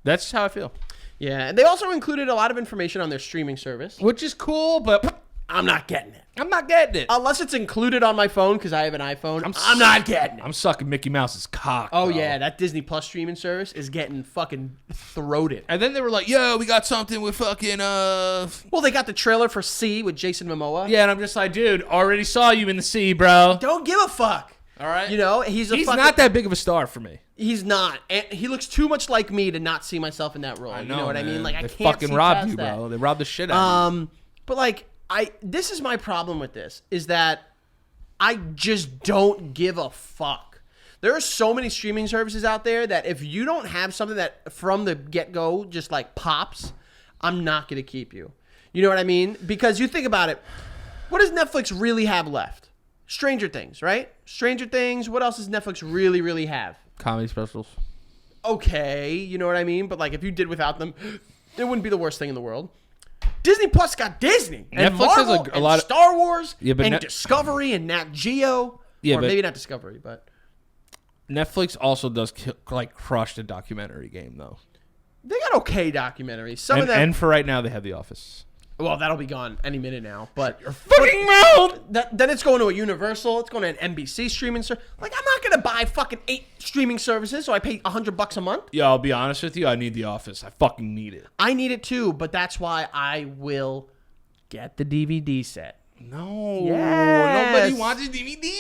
That's how I feel. Yeah, and they also included a lot of information on their streaming service, which is cool, but I'm not getting it. I'm not getting it. Unless it's included on my phone because I have an iPhone. I'm not getting it. I'm sucking Mickey Mouse's cock. Oh, bro. yeah. That Disney Plus streaming service is getting fucking throated. And then they were like, yo, we got something with fucking, Well, they got the trailer for C with Jason Momoa. Yeah, and I'm just like, dude, already saw you in the sea, bro. Don't give a fuck. All right? You know, he's not that big of a star for me. He's not. And he looks too much like me to not see myself in that role. You know what man. I mean? Like, I they can't fucking see robbed past you, that. bro. They robbed the shit out of you. But, like, this is my problem with this, is that I just don't give a fuck. There are so many streaming services out there that if you don't have something that from the get-go just, like, pops, I'm not going to keep you. You know what I mean? Because you think about it, what does Netflix really have left? Stranger Things, right? Stranger Things, what else does Netflix really, really have? Comedy specials. Okay, you know what I mean? But, like, if you did without them, it wouldn't be the worst thing in the world. Disney Plus got Disney and Netflix Marvel has a lot and of Star Wars and but Discovery and Nat Geo. Yeah, or but maybe not Discovery, but Netflix also does crush the documentary game though. they got okay documentaries. Some of them, and for right now, they have The Office. well, that'll be gone any minute now. But Your fucking mouth. then it's going to a Universal. It's going to an NBC streaming service. Like, I'm not gonna buy fucking 8 streaming services, so I pay $100 a month. Yeah, I'll be honest with you. I need The Office. I fucking need it. I need it too, but that's why I will get the DVD set. No, Yes. nobody wants a DVD.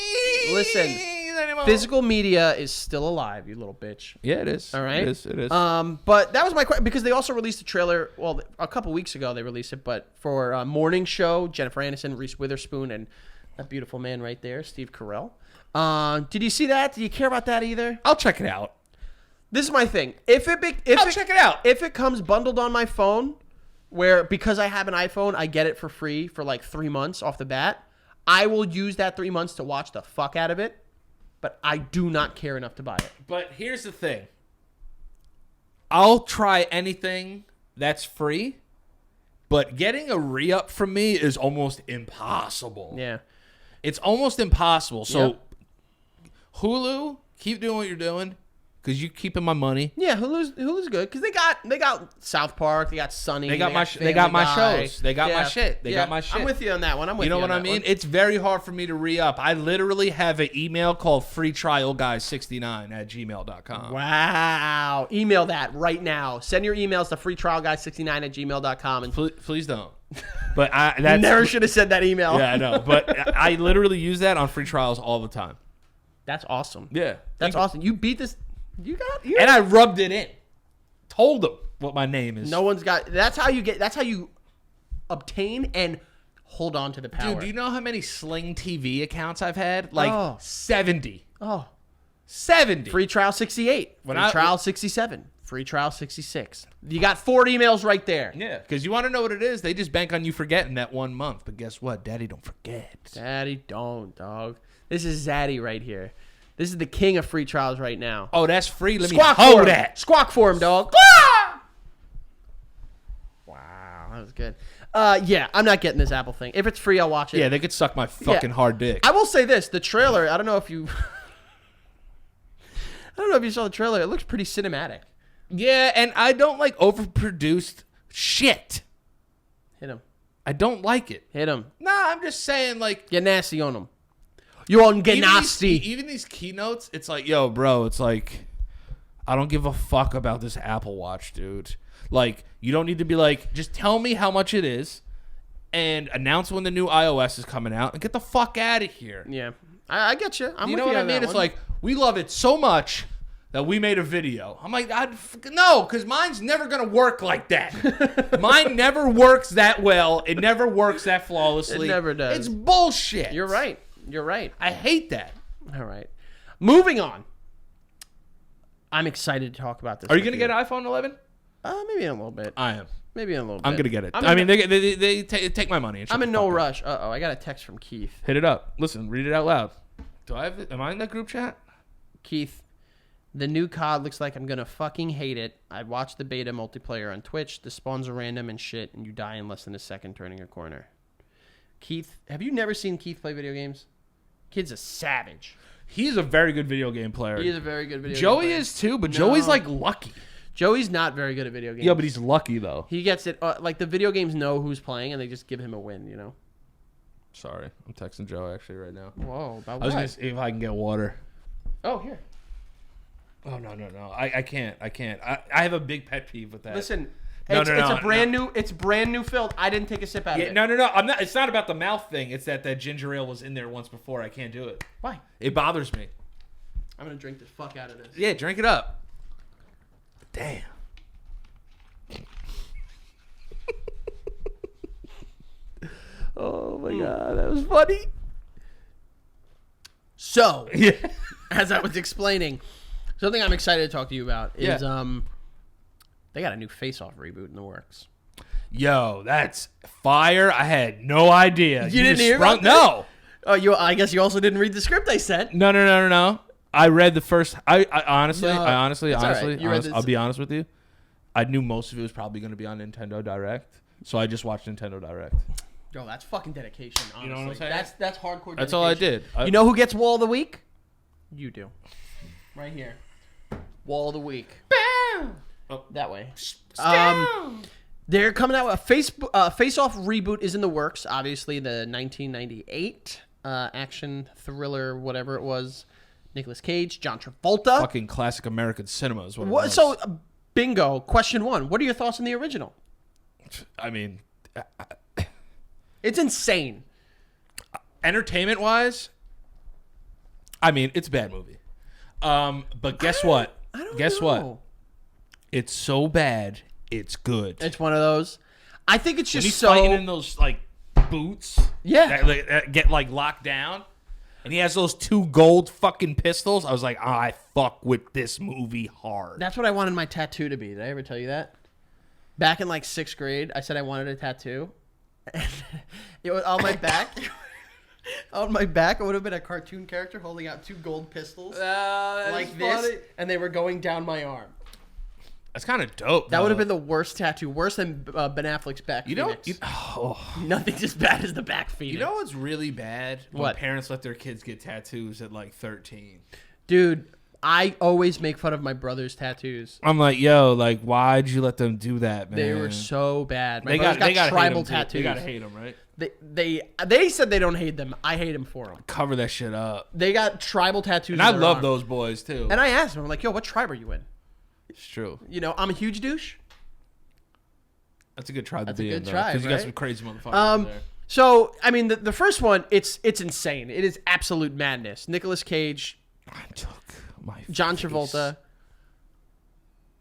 Listen, physical media is still alive, you little bitch. Yeah, it is. All right, it is. But that was my question because they also released a trailer. Well, a couple weeks ago they released it, but for Morning Show, Jennifer Aniston, Reese Witherspoon, and that beautiful man right there, Steve Carell. Did you see that? Do you care about that either? I'll check it out. This is my thing. I'll check it out. If it comes bundled on my phone, where because I have an iPhone, I get it for free for like 3 months off the bat, I will use that 3 months to watch the fuck out of it. But I do not care enough to buy it. But here's the thing. I'll try anything that's free, but getting a re-up from me is almost impossible. Yeah. It's almost impossible. So Yep. Hulu, keep doing what you're doing because you keeping my money. Yeah, Hulu's good because they got South Park, they got Sunny, They got my Family Guy. shows, They got my shit. They got my shit. I'm with you on that one. You know what I mean? It's very hard for me to re-up. I literally have an email called freetrialguy69@gmail.com. Wow. Email that right now. Send your emails to freetrialguy69@gmail.com. And Please don't. But that's you never should have said that email. Yeah, I know. But I literally use that on free trials all the time. That's awesome. Yeah. That's awesome. You beat this. You got. And I rubbed it in. Told them what my name is. No one's got. That's how you obtain and hold on to the power. Dude, do you know how many Sling TV accounts I've had? Like 70. Oh. 70. Free trial 68. When Free trial 67. Free trial 66. You got 4 emails right there. Yeah, because you want to know what it is? They just bank on you forgetting that 1 month. But guess what? Daddy don't forget. Daddy don't, dog. This is Zaddy right here. This is the king of free trials right now. Oh, that's free. Let Squawk me hold for that. him. Squawk for him, dog. Wow, that was good. Yeah, I'm not getting this Apple thing. If it's free, I'll watch it. Yeah, they could suck my fucking hard dick. I will say this: the trailer. I don't know if you. I don't know if you saw the trailer. It looks pretty cinematic. Yeah, and I don't like overproduced shit. Hit him. I don't like it. Hit him. Nah, I'm just saying, like, Get nasty on him. You on get nasty. Even these keynotes, it's like, yo, bro, it's like, I don't give a fuck about this Apple Watch, dude. Like, you don't need to be like, just tell me how much it is and announce when the new iOS is coming out and get the fuck out of here. Yeah, I get you. I'm You with know what I on mean? that It's one. like, we love it so much that we made a video. I'm like, no, because mine's never going to work like that. Mine never works that well. It never works that flawlessly. It never does. It's bullshit. You're right. You're right. I hate that. All right. Moving on. I'm excited to talk about this. Are you going to get an iPhone 11? Maybe in a little bit. I am. Maybe in a little bit. I'm going to get it. I'm I mean, they take my money. And shut I'm the in no fuck up. rush. Uh-oh. I got a text from Keith. Hit it up. Listen, read it out loud. Am I in that group chat? Keith, the new COD looks like I'm going to fucking hate it. I watched the beta multiplayer on Twitch. The spawns are random and shit, and you die in less than a second turning a corner. Keith, have you never seen Keith play video games? Kid's a savage. He's a very good video game player. He is a very good video game Joey player. is too, but No. Joey's like lucky. Joey's not very good at video games. Yeah, but he's lucky though. He gets it. Like the video games know who's playing, and they just give him a win. You know. Sorry, I'm texting Joe actually right now. Whoa, about I was what? gonna see if I can get water. Oh, here. Oh no. I can't. I have a big pet peeve with that. Listen, No, it's a brand new. It's brand new filled. I didn't take a sip out of it. No. I'm not. It's not about the mouth thing. It's that ginger ale was in there once before. I can't do it. Why? It bothers me. I'm gonna drink the fuck out of this. Yeah, drink it up. Damn. Oh my god, that was funny. So, Yeah. as I was explaining, something I'm excited to talk to you about is they got a new Face Off reboot in the works. Yo, that's fire. I had no idea. You didn't hear about that? No. Oh, I guess you also didn't read the script I sent. No. I read the first. I honestly, No, honestly, it's all right. You read this- I'll be honest with you. I knew most of it was probably going to be on Nintendo Direct, so I just watched Nintendo Direct. Yo, that's fucking dedication, honestly. You know what I'm saying? That's hardcore dedication. That's all I did. You know who gets Wall of the Week? You do. Right here. Wall of the Week. Bam! Oh. That way. Down! They're coming out with a Face Off reboot is in the works. Obviously, the 1998 action thriller, whatever it was. Nicolas Cage, John Travolta. Fucking classic American cinema is what it was. So, bingo. Question 1. What are your thoughts on the original? I mean, It's insane. entertainment-wise, I mean, it's a bad movie. But guess what? I don't Guess know. what? It's so bad, it's good. It's one of those. I think it's When just he's so. fighting in those like boots, Yeah. that get like locked down, and he has those 2 gold fucking pistols. I was like, I fuck with this movie hard. That's what I wanted my tattoo to be. Did I ever tell you that? Back in like 6th grade, I said I wanted a tattoo. And it was on my back. On my back, it would have been a cartoon character holding out 2 gold pistols like this, and they were going down my arm. That's kind of dope. That would have been the worst tattoo, worse than Ben Affleck's back. You know, Phoenix. Nothing's as bad as the back Phoenix. you know what's really bad? When What? parents let their kids get tattoos at like 13. Dude, I always make fun of my brother's tattoos. I'm like, yo, like, why'd you let them do that, man? They were so bad. My They brother's got gotta tribal hate 'em, tattoos. They gotta hate them, right? They said they don't hate them. I hate them for them. Cover that shit up. They got tribal tattoos. And on I their love arm. those boys too. And I asked him, I'm like, yo, what tribe are you in? It's true. You know, I'm a huge douche. That's a good tribe That's to a be good in, though, tribe, because you got right? some crazy motherfuckers in there. So, I mean, the first one, it's insane. It is absolute madness. Nicolas Cage, I took my John face Travolta,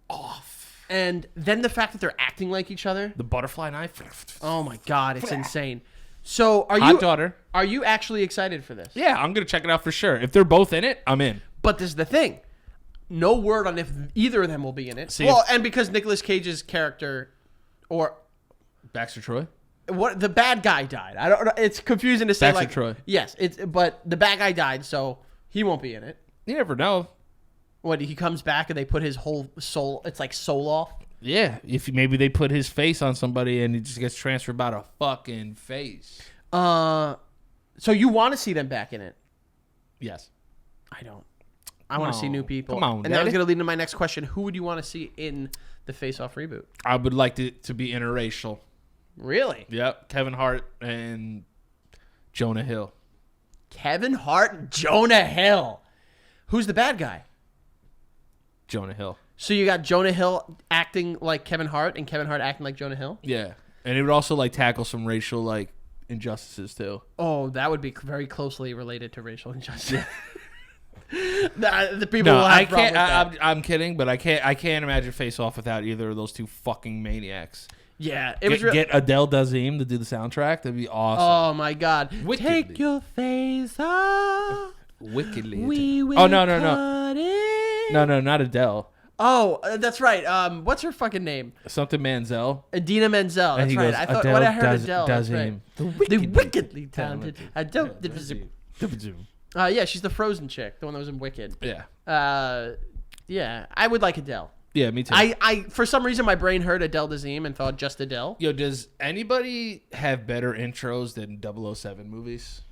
off. and then the fact that they're acting like each other. The butterfly knife. Oh my god, it's insane. So, Hot daughter. are you actually excited for this? Yeah, I'm gonna check it out for sure. If they're both in it, I'm in. But this is the thing. No word on if either of them will be in it. See, well, and because Nicolas Cage's character, or Baxter Troy. what, the bad guy died. I don't know. It's confusing to say. Baxter like, Troy. Yes, but the bad guy died, so he won't be in it. You never know. What, he comes back and they put his whole soul. It's like soul off. Yeah, if maybe they put his face on somebody and he just gets transferred by a fucking face. So you want to see them back in it? Yes. I don't. I want to see new people. Come on, and that was Daddy. going to lead into my next question. Who would you want to see in the Face Off reboot? I would like to be interracial. Really? Yep. Kevin Hart and Jonah Hill. Kevin Hart and Jonah Hill. Who's the bad guy? Jonah Hill. So you got Jonah Hill acting like Kevin Hart and Kevin Hart acting like Jonah Hill? Yeah. And it would also like tackle some racial like injustices too. Oh, that would be very closely related to racial injustice. The people No, will have I problem can't. with that. I'm kidding, but I can't imagine Face Off without either of those 2 fucking maniacs. Yeah, it was Get Adele Dazeem to do the soundtrack. That'd be awesome. Oh my God! Wickedly. Take your face off. Wickedly. We will Oh no, cut it. no, not Adele. Oh, that's right. What's her fucking name? Something Manziel. Adina Menzel. And That's he right. goes, I thought Adele when I heard does- Adele, does that's right. him. The wickedly talented. Dazeem. Yeah, she's the Frozen chick, the one that was in Wicked. Yeah. Yeah, I would like Adele. Yeah, me too. I for some reason my brain heard Adele Dazeem and thought just Adele. Yo, does anybody have better intros than 007 movies?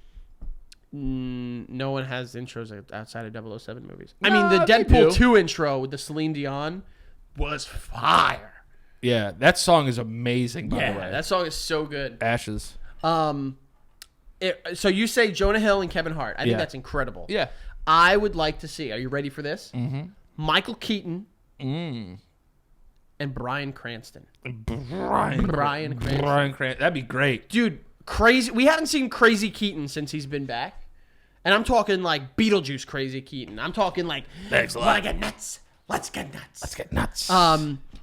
No one has intros outside of 007 movies. No, I mean, the they Deadpool do. 2 intro with the Celine Dion was fire. Yeah, that song is amazing, by the way. That song is so good. Ashes. So you say Jonah Hill and Kevin Hart. I think that's incredible. Yeah. I would like to see. Are you ready for this? Mm-hmm. Michael Keaton and Bryan Cranston. Bryan Cranston. That'd be great. Dude, crazy. We haven't seen Crazy Keaton since he's been back. And I'm talking like Beetlejuice Crazy Keaton. I'm talking like, thanks a lot. Wanna get nuts? Let's get nuts. Let's get nuts.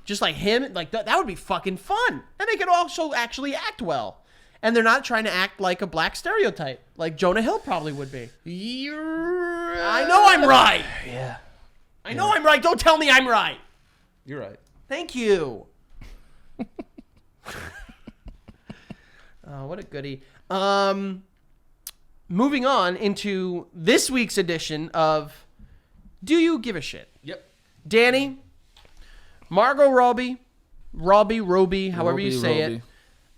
Just like him, like that would be fucking fun. And they could also actually act well. And they're not trying to act like a black stereotype, like Jonah Hill probably would be. I know I'm right. Yeah. I know I'm right. Don't tell me I'm right. You're right. Thank you. Oh, what a goodie. Moving on into this week's edition of Do You Give a Shit? Yep. Danny, Margot Robbie, however you say it,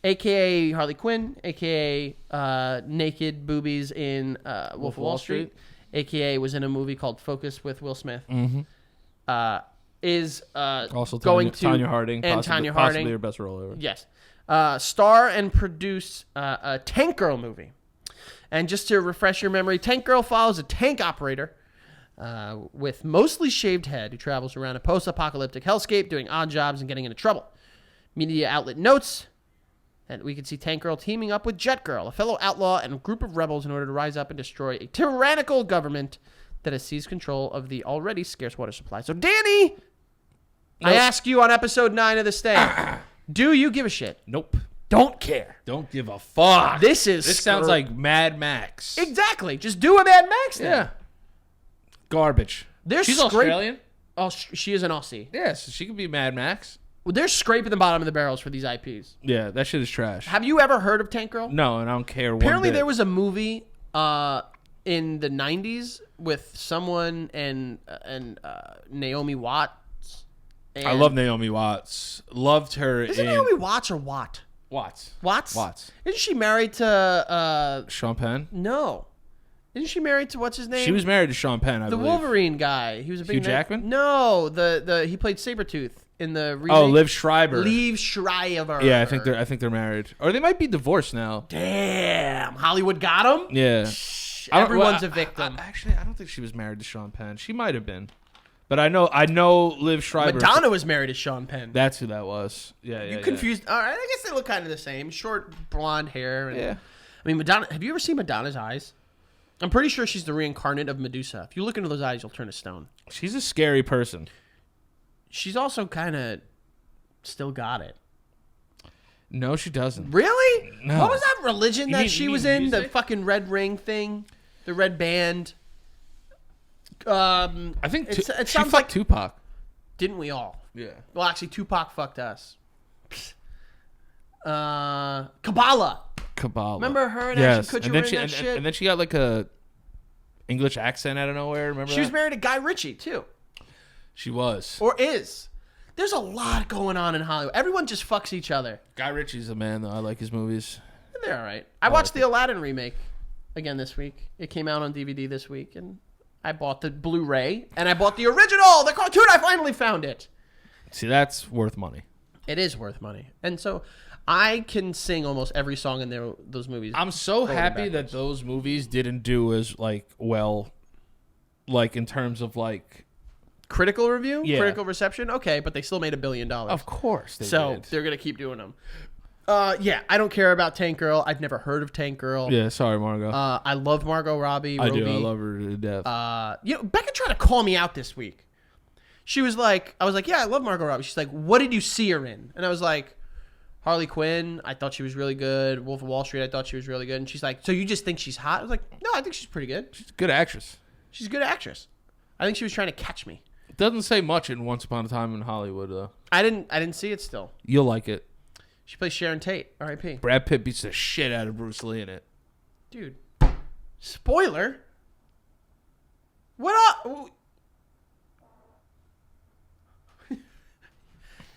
a.k.a. Harley Quinn, a.k.a. naked boobies in Wolf of Wall Street, a.k.a. was in a movie called Focus with Will Smith, is also going to... Tonya Harding. And Tonya Harding. Possibly her best role ever. Yes. Star and produce a Tank Girl movie. And just to refresh your memory, Tank Girl follows a tank operator with mostly shaved head who travels around a post-apocalyptic hellscape doing odd jobs and getting into trouble. Media outlet notes that we can see Tank Girl teaming up with Jet Girl, a fellow outlaw, and a group of rebels in order to rise up and destroy a tyrannical government that has seized control of the already scarce water supply. So, Danny, I ask you on episode 9 of this thing, do you give a shit? Nope. Don't care. Don't give a fuck. This sounds like Mad Max. Exactly. Just do a Mad Max then. Yeah. Garbage. She's Australian? Oh, she is an Aussie. Yes, she could be Mad Max. Well, they're scraping the bottom of the barrels for these IPs. Yeah, that shit is trash. Have you ever heard of Tank Girl? No, and I don't care. Apparently, there was a movie in the 90s with someone and Naomi Watts. And I love Naomi Watts. Loved her. Is it Naomi Watts or Watt? Watts. Watts. Isn't she married to Sean Penn? No. Isn't she married to what's his name? She was married to Sean Penn, I believe. The Wolverine guy. He was a big Hugh Jackman? No, he played Sabretooth in the remake. Oh, Liv Schreiber. Yeah, I think they're married. Or they might be divorced now. Damn. Hollywood got him? Yeah. Everyone's a victim. Actually, I don't think she was married to Sean Penn. She might have been. But I know Liv Schreiber. Madonna was married to Sean Penn. That's who that was. Yeah. You confused. All right, I guess they look kind of the same. Short blonde hair. And, yeah. I mean, Madonna. Have you ever seen Madonna's eyes? I'm pretty sure she's the reincarnate of Medusa. If you look into those eyes, you'll turn to stone. She's a scary person. She's also kind of still got it. No, she doesn't. Really? No. What was that religion that she was in? The fucking red ring thing? The red band? I think it she sounds fucked like Tupac. Didn't we all? Yeah. Well, actually, Tupac fucked us. Kabbalah. Remember her and Ashton Kutcher in that shit? And then she got like a English accent out of nowhere. Remember she was married to Guy Ritchie, too. She was. Or is. There's a lot going on in Hollywood. Everyone just fucks each other. Guy Ritchie's a man, though. I like his movies. They're all right. I watched the Aladdin remake again this week. It came out on DVD this week, and I bought the Blu-ray, and I bought the original, the cartoon. I finally found it. See, that's worth money. It is worth money. And so I can sing almost every song in those movies. I'm so happy that those movies didn't do as well, in terms of critical review, yeah. Critical reception. Okay, but they still made $1 billion. Of course, they're gonna keep doing them. Yeah, I don't care about Tank Girl. I've never heard of Tank Girl. Yeah, sorry, Margot. I love Margot Robbie. I do. I love her to death. Becca tried to call me out this week. She was like, I was like, yeah, I love Margot Robbie. She's like, what did you see her in? And I was like, Harley Quinn. I thought she was really good. Wolf of Wall Street. I thought she was really good. And she's like, so you just think she's hot? I was like, no, I think she's pretty good. She's a good actress. She's a good actress. I think she was trying to catch me. It doesn't say much in Once Upon a Time in Hollywood, though. I didn't see it still. You'll like it. She plays Sharon Tate, R.I.P. Brad Pitt beats the shit out of Bruce Lee in it. Dude. Spoiler? What up?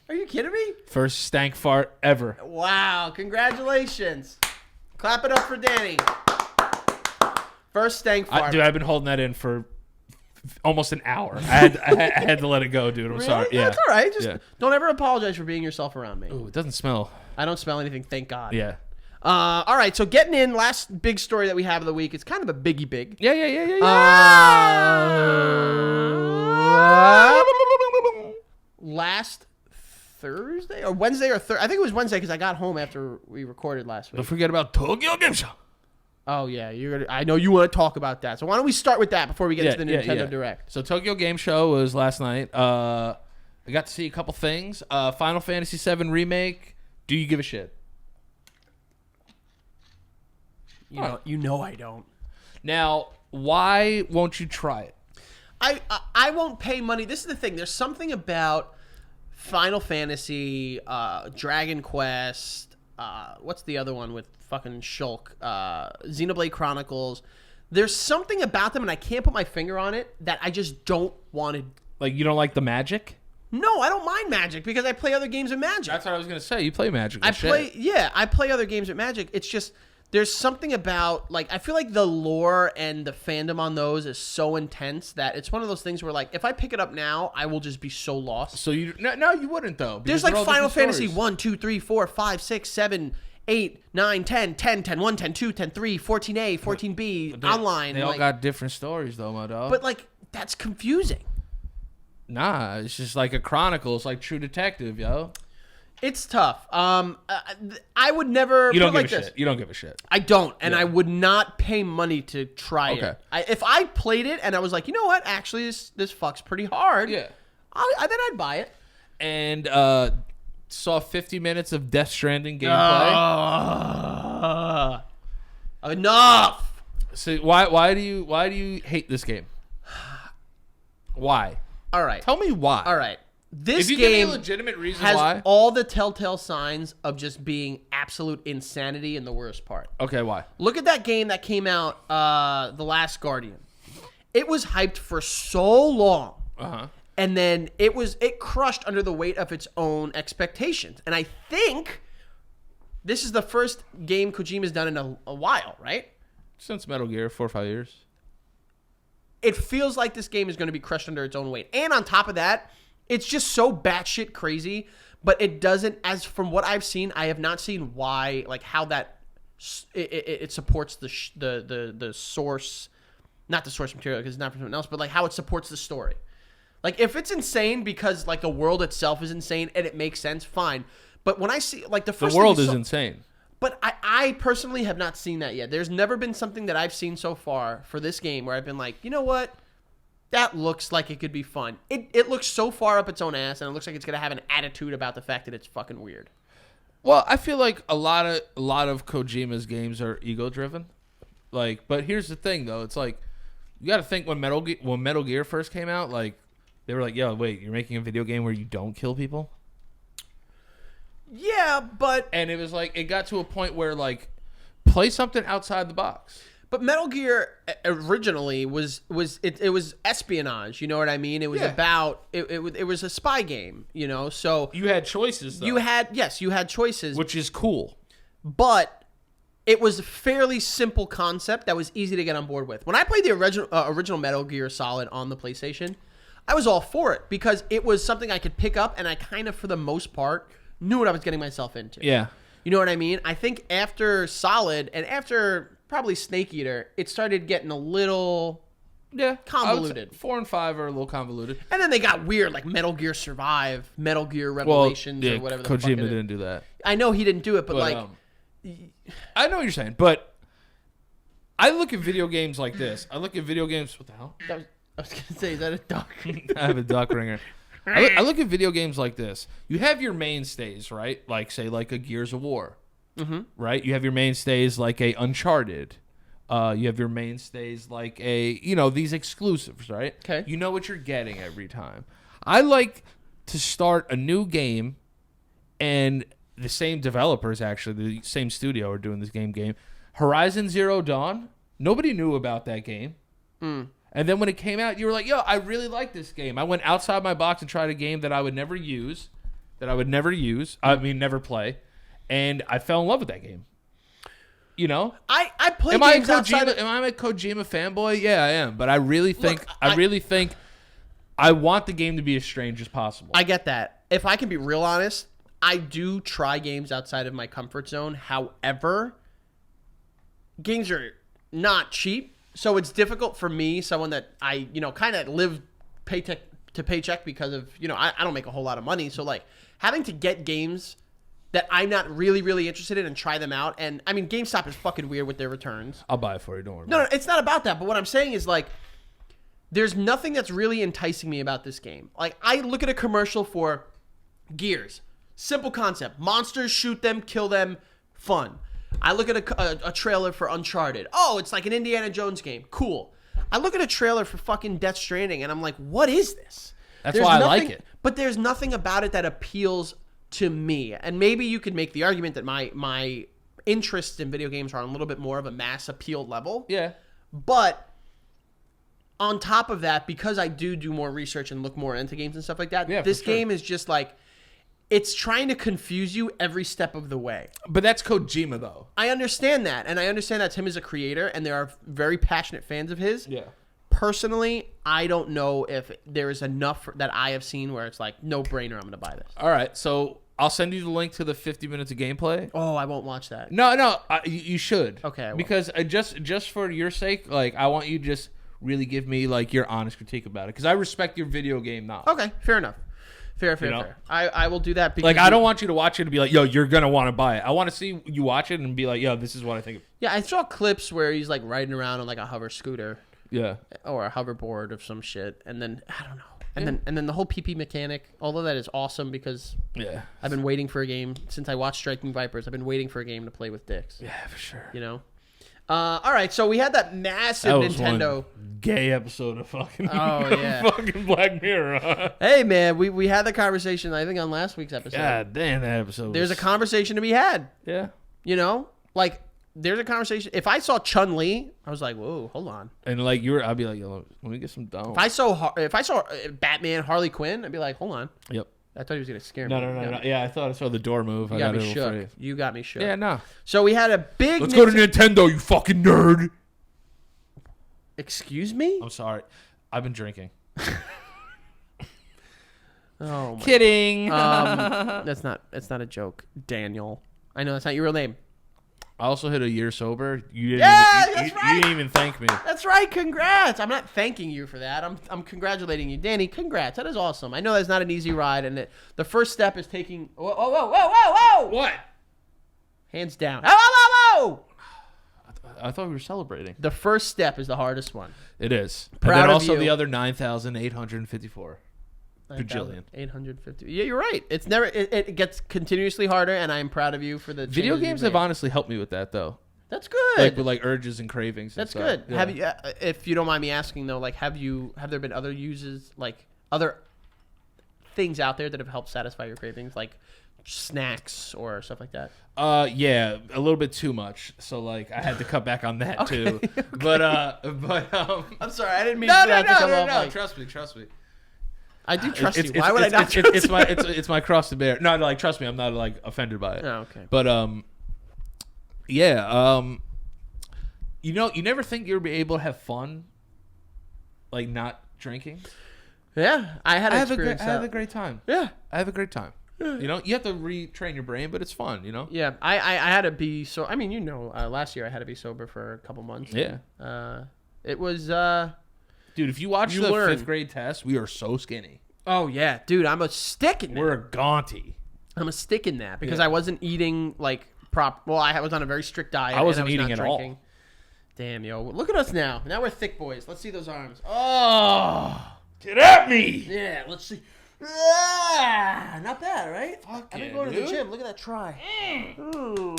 Are you kidding me? First stank fart ever. Wow, congratulations. Clap it up for Danny. First stank fart. Dude, I've been holding that in for almost an hour. I had to let it go, dude. I'm really? sorry. Yeah, Yeah, it's all right. Just don't ever apologize for being yourself around me. Ooh, it doesn't smell. I don't smell anything, thank God. Yeah. All right, so getting in, last big story that we have of the week. It's kind of a biggie big. Yeah. Last Thursday or Wednesday or Thursday. I think it was Wednesday because I got home after we recorded last week. Don't forget about Tokyo Game Show. Oh, yeah. I know you want to talk about that. So why don't we start with that before we get to the Nintendo Direct? So Tokyo Game Show was last night. I got to see a couple things. Final Fantasy VII Remake. Do you give a shit? You know I don't. Now, why won't you try it? I won't pay money. This is the thing. There's something about Final Fantasy, Dragon Quest, what's the other one with fucking Shulk? Xenoblade Chronicles. There's something about them, and I can't put my finger on it, that I just don't want to. Like, you don't like the magic? No, I don't mind Magic because I play other games with Magic. That's what I was going to say. You play Magic. I play other games with Magic. It's just there's something about, like, I feel like the lore and the fandom on those is so intense that it's one of those things where, like, if I pick it up now, I will just be so lost. So no, you wouldn't though. There's like Final Fantasy 1, 2, 3, 4, 5, 6, 7, 8, 9, 10, 10, 10, 1, 10, 2, 10, 3, 14A, 14B, online. They all got different stories though, my dog. But, like, that's confusing. Nah, it's just like a chronicle. It's like True Detective, yo. It's tough. I would never. You don't give a shit. You don't give a shit. I don't, and I would not pay money to try it. If I played it and I was like, you know what, actually this fucks pretty hard. Yeah, then I'd buy it. And saw 50 minutes of Death Stranding gameplay. Enough. So why do you hate this game? Why? All right. Tell me why. All right. This if you game give me a legitimate reason has why. all the telltale signs of just being absolute insanity in the worst part. Okay, why? Look at that game that came out, The Last Guardian. It was hyped for so long. Uh-huh. And then it crushed under the weight of its own expectations. And I think this is the first game Kojima's done in a while, right? Since Metal Gear, 4 or 5 years. It feels like this game is going to be crushed under its own weight. And on top of that, it's just so batshit crazy, but it doesn't, as from what I've seen, I have not seen why, like how that it supports the source, not the source material because it's not from someone else, but like how it supports the story. Like if it's insane because like the world itself is insane and it makes sense, fine. But when I see like the world is insane. But I personally have not seen that yet. There's never been something that I've seen so far for this game where I've been like, you know what? That looks like it could be fun. It looks so far up its own ass, and it looks like it's going to have an attitude about the fact that it's fucking weird. Well, I feel like a lot of Kojima's games are ego-driven. Like, but here's the thing, though. It's like, you got to think when Metal Gear first came out, like, they were like, yo, wait, you're making a video game where you don't kill people? Yeah, but... And it was like, it got to a point where, like, play something outside the box. But Metal Gear originally was espionage, you know what I mean? It was about it was a spy game, you know. So you had choices though. You had choices, which is cool. But it was a fairly simple concept that was easy to get on board with. When I played the original Metal Gear Solid on the PlayStation, I was all for it because it was something I could pick up and I kind of for the most part knew what I was getting myself into. Yeah. You know what I mean? I think after Solid and after probably Snake Eater, it started getting a little convoluted. 4 and 5 are a little convoluted. And then they got weird, like Metal Gear Survive, Metal Gear Revelations, or whatever the fuck Kojima didn't do that. I know he didn't do it, but like... I know what you're saying, but I look at video games like this. I look at video games... What the hell? I was going to say, is that a duck? I have a duck ringer. I look at video games like this. You have your mainstays, right? Like, say, like a Gears of War. Mm-hmm. Right? You have your mainstays like a Uncharted. You have your mainstays like a, these exclusives, right? Okay. You know what you're getting every time. I like to start a new game, and the same developers, actually, the same studio are doing this game. Horizon Zero Dawn. Nobody knew about that game. Mm. And then when it came out, you were like, yo, I really like this game. I went outside my box and tried a game that I would never use, never play. And I fell in love with that game. You know? I play games outside of... Am I a Kojima fanboy? Yeah, I am. But I really think I want the game to be as strange as possible. I get that. If I can be real honest, I do try games outside of my comfort zone. However, games are not cheap, so it's difficult for me, someone that I, kind of live paycheck to paycheck because of, I don't make a whole lot of money. So like having to get games that I'm not really, really interested in and try them out. And I mean, GameStop is fucking weird with their returns. I'll buy it for you. Don't worry. No, it's not about that. But what I'm saying is like, there's nothing that's really enticing me about this game. Like I look at a commercial for Gears. Simple concept. Monsters, shoot them, kill them, fun. I look at a trailer for Uncharted. Oh, it's like an Indiana Jones game. Cool. I look at a trailer for fucking Death Stranding, and I'm like, what is this? That's why I like it. But there's nothing about it that appeals to me. And maybe you could make the argument that my interests in video games are on a little bit more of a mass appeal level. Yeah. But on top of that, because I do more research and look more into games and stuff like that, this game is just like, it's trying to confuse you every step of the way. But that's Kojima, though. I understand that. And I understand that's him as a creator, and there are very passionate fans of his. Yeah. Personally, I don't know if there is enough that I have seen where it's like, no brainer, I'm going to buy this. All right, so I'll send you the link to the 50 minutes of gameplay. Oh, I won't watch that. No, you should. Okay, I will. Because just for your sake, like, I want you to just really give me, like, your honest critique about it. Because I respect your video game knowledge. Okay, fair enough. Fair. I will do that. Because like, I don't want you to watch it and be like, yo, you're going to want to buy it. I want to see you watch it and be like, yo, this is what I think. Yeah, I saw clips where he's, like, riding around on, like, a hover scooter. Yeah. Or a hoverboard of some shit. And then, I don't know. And then the whole PP mechanic, although that is awesome because I've been waiting for a game. Since I watched Striking Vipers, I've been waiting for a game to play with dicks. Yeah, for sure. All right, so we had that massive Nintendo gay episode of fucking fucking Black Mirror. Huh? Hey man, we had the conversation I think on last week's episode. God damn, that episode. There's a conversation to be had. Yeah. Like there's a conversation. If I saw Chun-Li, I was like, whoa, hold on. And like I'd be like, yo, let me get some dough. If I saw Batman, Harley Quinn, I'd be like, hold on. Yep. I thought he was gonna scare me. No. Yeah, I thought I saw the door move. You got me shook. You got me shook. Yeah, no. So we had a big. Let's go to Nintendo, you fucking nerd. Excuse me? I'm sorry. I've been drinking. Oh, kidding. That's not a joke, Daniel. I know that's not your real name. I also hit a year sober. You didn't even thank me. That's right. Congrats. I'm not thanking you for that. I'm congratulating you, Danny. Congrats. That is awesome. I know that's not an easy ride, and the first step is taking. Whoa! What? Hands down. Whoa! I thought we were celebrating. The first step is the hardest one. It is. Proud and then of also you. the other 9,854. Bajillion. 850. Yeah, you're right. It's never. It gets continuously harder, and I am proud of you for the video games have honestly helped me with that, though. That's good. Like with like urges and cravings. That's and good. Yeah. Have you, if you don't mind me asking though, like have there been other uses, like other things out there that have helped satisfy your cravings, like snacks or stuff like that? Yeah, a little bit too much. So like I had to cut back on that too. Okay. But I'm sorry, I didn't mean for that to come off. No, like, trust me. I do trust you. Why would I not trust you? It's my cross to bear. No, like trust me, I'm not like offended by it. Oh, okay. But yeah, you never think you'll be able to have fun, like not drinking. Yeah, I had a great time. Yeah, I have a great time. Yeah. You have to retrain your brain, but it's fun. Yeah, I had to be so. I mean, last year I had to be sober for a couple months. Yeah. It was. Dude, if you watch the 5th grade test, we are so skinny. Oh, yeah. Dude, I'm a stick in that. We're gaunty. I'm a stick in that because I wasn't eating like Well, I was on a very strict diet. I wasn't eating at all. Damn, yo. Look at us now. Now we're thick boys. Let's see those arms. Oh. Get at me. Yeah, let's see. Ah, not bad, right? Fuck I've been yeah, going to the dude. gym. Look at that try. Ooh.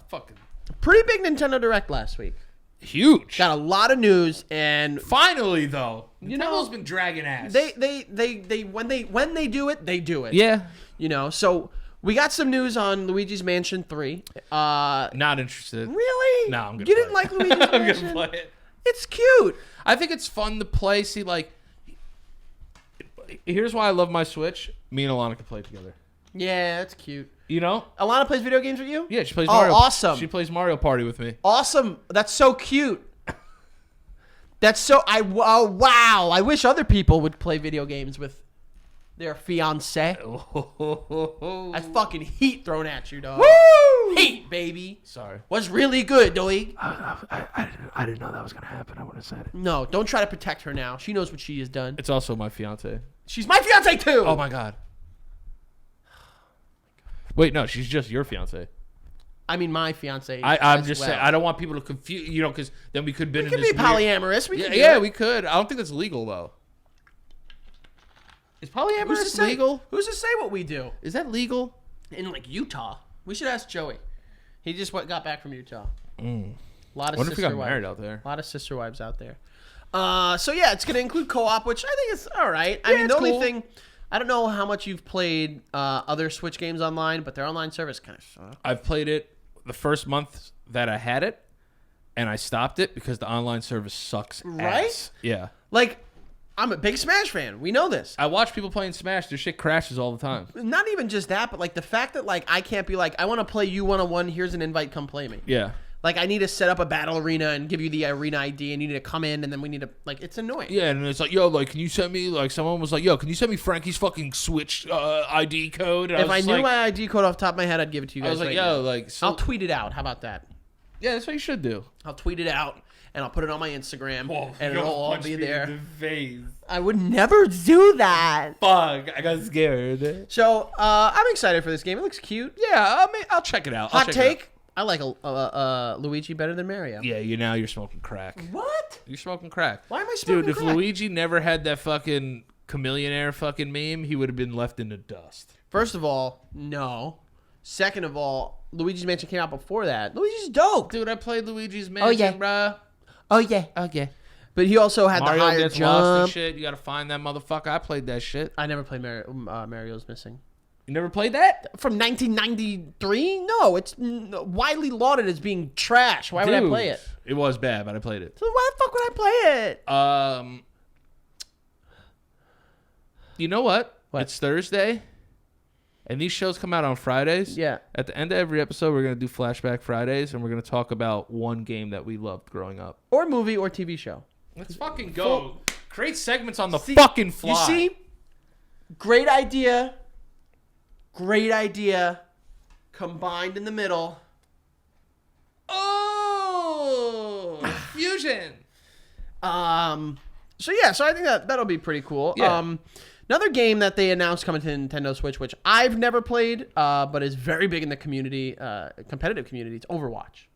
Fucking pretty big Nintendo Direct last week. Huge. Got a lot of news, and finally though, Nintendo's been dragging ass. They when they do it, they do it. Yeah. So we got some news on Luigi's Mansion 3. Not interested. Really? No, I'm gonna. You didn't like Luigi's Mansion? I'm gonna play it. It's cute. I think it's fun to play. See, like, here's why I love my Switch. Me and Alana can play together. Yeah, that's cute. Alana plays video games with you? Yeah, she plays Mario. Awesome. She plays Mario Party with me. Awesome. That's so cute. That's so wow. I wish other people would play video games with their fiance. That's fucking heat thrown at you, dog. Woo! Heat, baby. Sorry. Was really good, dog. I didn't know that was gonna happen. I would have said it. No, don't try to protect her now. She knows what she has done. It's also my fiance. She's my fiance too. Oh my god. Wait, no, she's just your fiance. I mean, my fiance. I'm just saying. I don't want people to confuse. Because then we could be We could be polyamorous. We could. I don't think that's legal though. Is polyamorous legal? Who's to say what we do? Is that legal? In like Utah. We should ask Joey. He just got back from Utah. A lot of What if we got wives. married out there? A lot of sister wives out there. So yeah, it's gonna include co-op, which I think is all right. I mean, the only thing, I don't know how much you've played other Switch games online, but their online service kind of sucks. I've played it the first month that I had it, and I stopped it because the online service sucks. Right? Ass. Yeah. Like, I'm a big Smash fan. We know this. I watch people playing Smash. Their shit crashes all the time. Not even just that, but like the fact that like I can't be like, I want to play you one-on-one. Here's an invite. Come play me. Yeah. Like, I need to set up a battle arena and give you the arena ID, and you need to come in, and then we need to, like, it's annoying. Yeah, and it's like, yo, like, can you send me, like, someone was like, yo, can you send me Frankie's fucking Switch ID code? And If I knew my ID code off the top of my head, I'd give it to you guys. I was like, right yo, now. like, so, I'll tweet it out. How about that? yeah, that's what you should do. I'll tweet it out, and I'll put it on my Instagram, and it'll all be there. Face. I would never do that. Fuck, I got scared. So, I'm excited for this game. It looks cute. Yeah, I'll check it out. Hot take. I like Luigi better than Mario. Yeah, you're smoking crack. What? You're smoking crack. Why am I smoking Dude, crack? if Luigi never had that fucking chameleonaire fucking meme, he would have been left in the dust. First of all, no. Second of all, Luigi's Mansion came out before that. Luigi's dope. Dude, I played Luigi's Mansion, yeah. bruh. Oh, yeah. Okay. But he also had Mario the higher gets lost and jump. shit. You gotta find that motherfucker. I played that shit. I never played Mario's Missing. You never played that? From 1993? No, it's widely lauded as being trash. Why would I play it? It was bad, but I played it. So why the fuck would I play it? You know what? What? It's Thursday, and these shows come out on Fridays. Yeah. At the end of every episode, we're gonna do Flashback Fridays, and we're gonna talk about one game that we loved growing up. Or movie or TV show. Let's fucking go. Create segments on the fucking fly. You see? Great idea. Great idea. Combined in the middle. Oh, fusion. So yeah, so I think that'll be pretty cool. Yeah. Another game that they announced coming to Nintendo Switch, which I've never played, but is very big in the community, competitive community. It's Overwatch.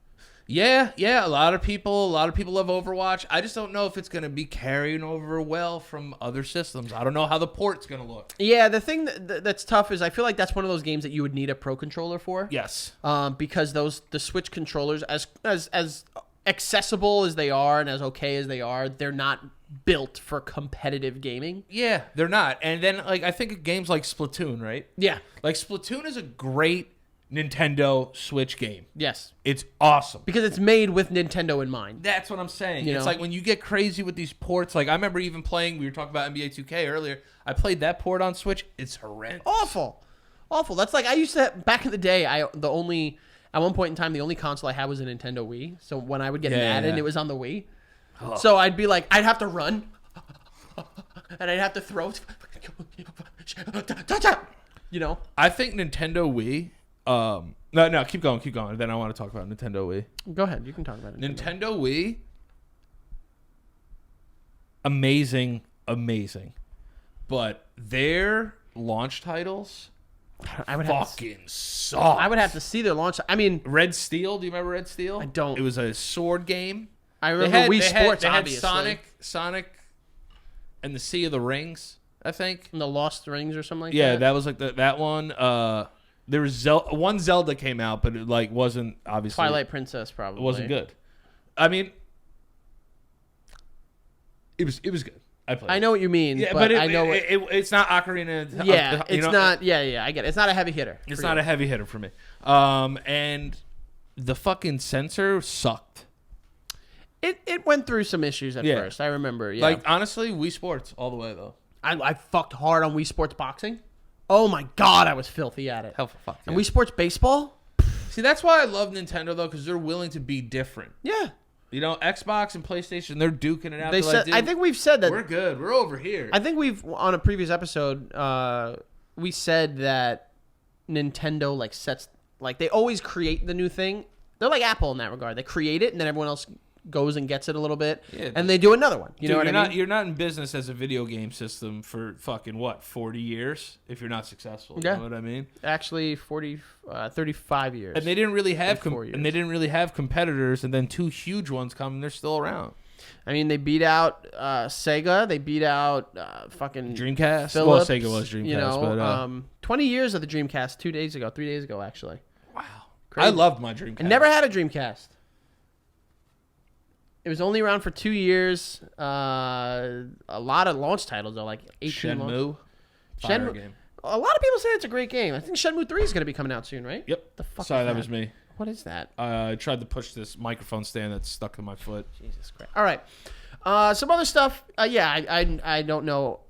Yeah. A lot of people love Overwatch. I just don't know if it's gonna be carrying over well from other systems. I don't know how the port's gonna look. Yeah, the thing that's tough is I feel like that's one of those games that you would need a pro controller for. Yes. Because the Switch controllers, as accessible as they are and as okay as they are, they're not built for competitive gaming. Yeah, they're not. And then like I think of games like Splatoon, right? Yeah. Like Splatoon is a great Nintendo Switch game. Yes. It's awesome. Because it's made with Nintendo in mind. That's what I'm saying. You It's know? like when you get crazy with these ports. Like I remember even playing. We were talking about NBA 2K earlier. I played that port on Switch. It's horrendous. Awful. That's like I used to back in the day. At one point in time, the only console I had was a Nintendo Wii. So when I would get Madden, it was on the Wii. Oh. So I'd be like, I'd have to run, and I'd have to throw. You know. I think Nintendo Wii. No, keep going. Then I want to talk about Nintendo Wii. Go ahead. You can talk about it. Nintendo Wii. Amazing. But their launch titles fucking suck. I would have to see their launch. I mean, Red Steel. Do you remember Red Steel? I don't. It was a sword game. I remember Wii Sports, they had obviously. Sonic, and the Sea of the Rings, I think. And the Lost Rings or something like that. Yeah, that was like that one. There was one Zelda came out, but it like wasn't obviously Twilight Princess probably. It wasn't good. I mean, it was good. I know what you mean. Yeah, but I know it's not Ocarina. Yeah, it's not. Yeah, I get it. It's not a heavy hitter. It's not a heavy hitter for me. And the fucking sensor sucked. It went through some issues at first. I remember. Yeah. Like honestly, Wii Sports all the way though. I fucked hard on Wii Sports Boxing. Oh my god, I was filthy at it. Hell for fuck. And Wii Sports Baseball. See, that's why I love Nintendo though, because they're willing to be different. Yeah. You know, Xbox and PlayStation, they're duking it out. They said, I think we've said that we're good. We're over here. I think we've on a previous episode, we said that Nintendo like sets like they always create the new thing. They're like Apple in that regard. They create it and then everyone else goes and gets it a little bit, and they do another one. You know what I mean? You're not in business as a video game system for fucking 40 years if you're not successful. You know what I mean? Actually, 35 years. And they didn't really have competitors, and then 2 huge ones come, and they're still around. I mean, they beat out Sega. They beat out fucking Dreamcast. Philips, Well, Sega was Dreamcast. You know, but, 20 years of the Dreamcast. 3 days ago, actually. Wow, crazy. I loved my Dreamcast. I never had a Dreamcast. It was only around for 2 years. A lot of launch titles though, like 18 Shenmue. Shenmue game. A lot of people say it's a great game. I think Shenmue 3 is going to be coming out soon, right? Yep. The fuck. Sorry, that was me. What is that? I tried to push this microphone stand that's stuck in my foot. Jesus Christ. All right. Some other stuff. I don't know.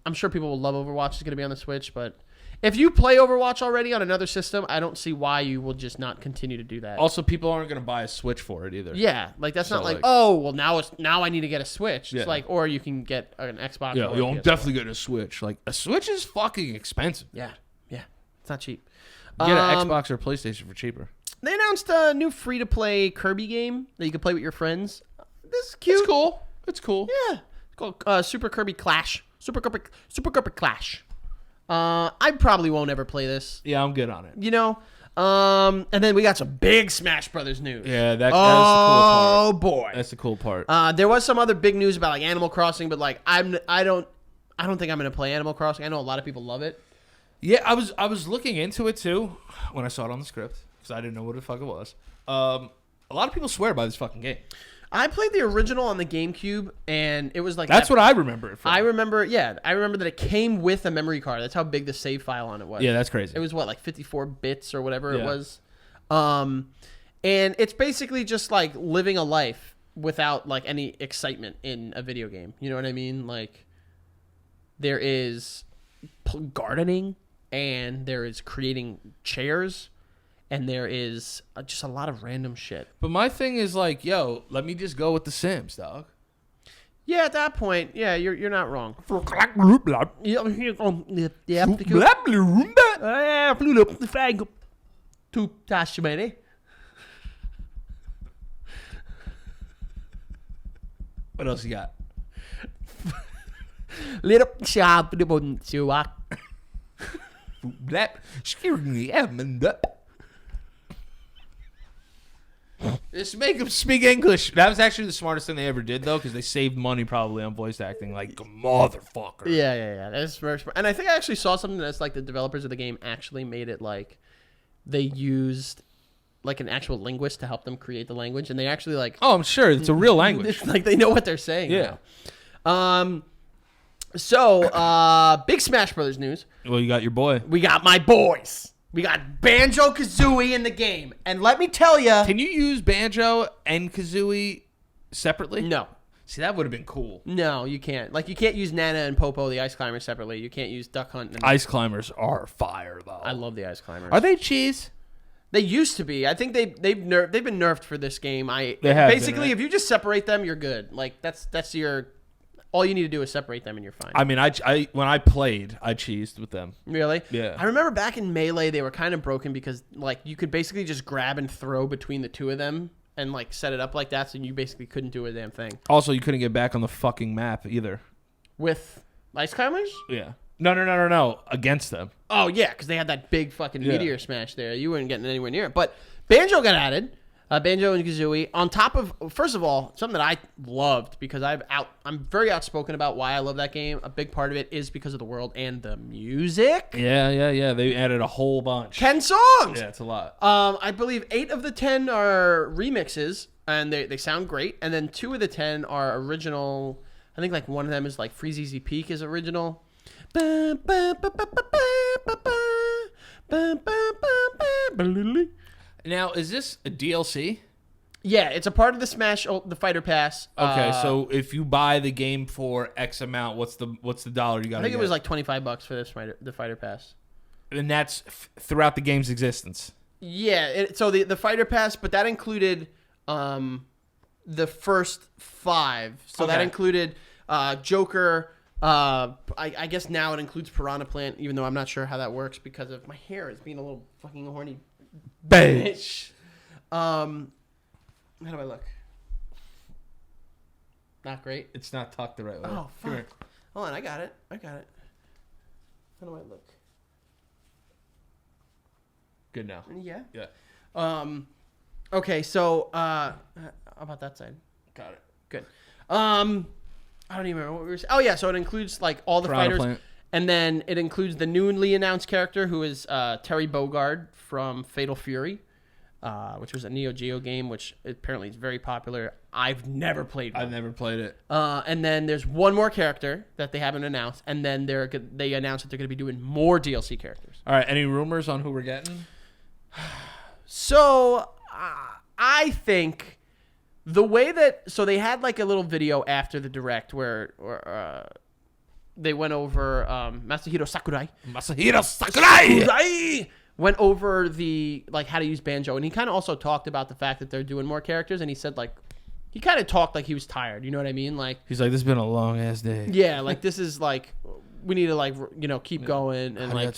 I'm sure people will love Overwatch. It's going to be on the Switch, but if you play Overwatch already on another system, I don't see why you will just not continue to do that. Also, people aren't going to buy a Switch for it either. Yeah, like that's not like, oh, well now I need to get a Switch. It's like, or you can get an Xbox. Yeah, you'll definitely get a Switch. Like a Switch is fucking expensive. Yeah, it's not cheap. You get an Xbox or PlayStation for cheaper. They announced a new free-to-play Kirby game that you can play with your friends. This is cute. It's cool. Yeah, it's called Super Kirby Clash. Super Kirby Clash. I probably won't ever play this. Yeah, I'm good on it. You know? And then we got some big Smash Brothers news. Yeah, that's the cool part. Oh boy. That's the cool part. There was some other big news about like Animal Crossing, but like I don't think I'm gonna play Animal Crossing. I know a lot of people love it. Yeah, I was looking into it too when I saw it on the script because I didn't know what the fuck it was. A lot of people swear by this fucking game. I played the original on the GameCube, and it was like that's what I remember it from. I remember that it came with a memory card. That's how big the save file on it was. Yeah, that's crazy. It was what, like 54 bits or whatever it was. And it's basically just like living a life without like any excitement in a video game. You know what I mean? Like there is gardening, and there is creating chairs. And there is just a lot of random shit. But my thing is like, yo, let me just go with The Sims, dog. Yeah, at that point, yeah, you're not wrong. What else you got? Little shop Just make them speak English. That was actually the smartest thing they ever did, though, because they saved money probably on voice acting. Like, motherfucker. Yeah. That's very smart. And I think I actually saw something that's like the developers of the game actually made it like they used like an actual linguist to help them create the language, and they actually like. Oh, I'm sure it's a real language. It's like they know what they're saying. Yeah. Now. So big Smash Brothers news. Well, you got your boy. We got my boys. We got Banjo-Kazooie in the game. And let me tell you... Can you use Banjo and Kazooie separately? No. See, that would have been cool. No, you can't. Like, you can't use Nana and Popo, the Ice Climbers, separately. You can't use Duck Hunt. Ice Climbers are fire, though. I love the Ice Climbers. Are they cheese? They used to be. I think they've been nerfed for this game. They have basically, been, right? If you just separate them, you're good. Like, that's your... All you need to do is separate them and you're fine. I mean, I when I played, I cheesed with them. Really? Yeah. I remember back in Melee, they were kind of broken because like you could basically just grab and throw between the two of them and like set it up like that, so you basically couldn't do a damn thing. Also, you couldn't get back on the fucking map either. With Ice Climbers? Yeah. No. Against them. Oh, yeah, because they had that big fucking meteor smash there. You weren't getting anywhere near it. But Banjo got added. Banjo and Kazooie. On top of, first of all, something that I loved because I'm very outspoken about why I love that game. A big part of it is because of the world and the music. Yeah. They added a whole bunch. 10 songs. Yeah, it's a lot. I believe 8 of the 10 are remixes, and they sound great. And then 2 of the 10 are original. I think like one of them is like Freeze Easy Peak is original. Now, is this a DLC? Yeah, it's a part of the Smash, the Fighter Pass. Okay, so if you buy the game for X amount, what's the dollar you got to get? I think it was like $25 for the Fighter Pass. And that's throughout the game's existence. Yeah, so the Fighter Pass, but that included the first 5. So Okay. that included Joker. I guess now it includes Piranha Plant, even though I'm not sure how that works because of my hair is being a little fucking horny bitch. How do I look? Not great. It's not tucked the right way. Oh, fuck. Hold on, I got it. How do I look? Good now. Yeah. Yeah. Okay, so how about that side? Got it. Good. I don't even remember what we were saying. Oh yeah, so it includes like all the Piranha fighters, Plant. and then it includes the newly announced character who is Terry Bogard from Fatal Fury, which was a Neo Geo game, which apparently is very popular. I've never played one. I've never played it. And then there's one more character that they haven't announced, and then they announced that they're going to be doing more DLC characters. All right. Any rumors on who we're getting? So I think the way that they had like a little video after the direct where they went over Masahiro Sakurai went over the like how to use Banjo, and he kind of also talked about the fact that they're doing more characters, and he said like he kind of talked like he was tired. You know what I mean? Like He's like, this has been a long ass day. yeah, like this is like we need to like keep going and like.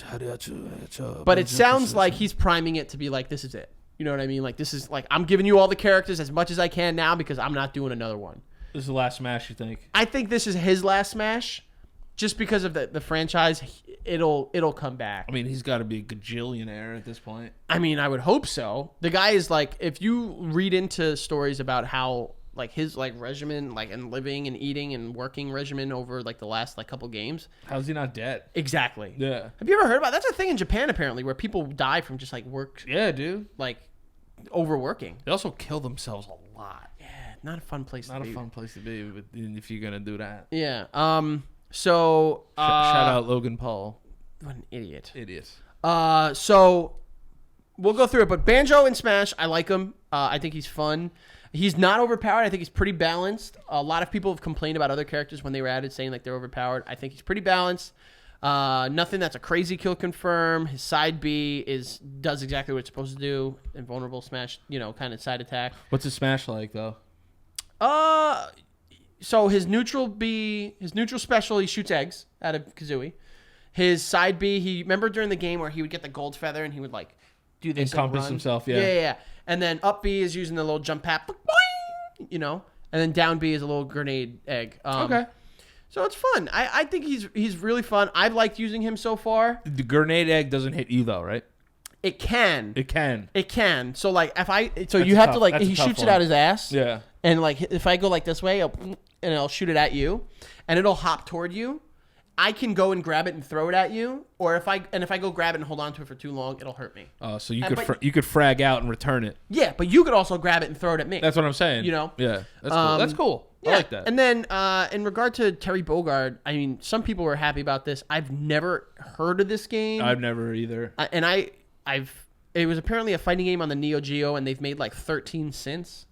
But it sounds like he's priming it to be like this is it. You know what I mean? Like this is like I'm giving you all the characters as much as I can now because I'm not doing another one. This is the last Smash, you think? I think this is his last Smash, just because of the franchise. It'll come back. I mean, he's got to be a gajillionaire at this point. I mean, I would hope so. The guy is like, if you read into stories about how like his like regimen, like and living and eating and working regimen over like the last like couple games. How's he not dead? Exactly. Yeah. Have you ever heard about that's a thing in Japan apparently where people die from just like work. Yeah, dude. Like overworking. They also kill themselves a lot. Yeah, not a fun place. Not a fun place to be if you're gonna do that. Yeah. So shout out Logan Paul. What an idiot. Idiot. So we'll go through it, but Banjo and Smash, I like him. I think he's fun. He's not overpowered. I think he's pretty balanced. A lot of people have complained about other characters when they were added, saying like they're overpowered. I think he's pretty balanced. Nothing that's a crazy kill confirm. His side B does exactly what it's supposed to do. Invulnerable Smash, kind of side attack. What's his Smash like though? So his neutral special, he shoots eggs out of Kazooie. His side B, remember during the game where he would get the gold feather and he would like do this encompass himself, yeah. Yeah. And then up B is using the little jump pad, and then down B is a little grenade egg. Okay. So it's fun. I think he's really fun. I've liked using him so far. The grenade egg doesn't hit you though, right? It can. It can. So like you have to like he shoots it out his ass. Yeah. And like if I go like this way, I'll shoot it at you, and it'll hop toward you. I can go and grab it and throw it at you, or if I go grab it and hold on to it for too long, it'll hurt me. Oh, so you could frag out and return it. Yeah, but you could also grab it and throw it at me. That's what I'm saying. Yeah, that's cool. That's cool. Yeah. I like that. And then in regard to Terry Bogard, I mean, some people were happy about this. I've never heard of this game. I've never either. It was apparently a fighting game on the Neo Geo, and they've made like 13 since.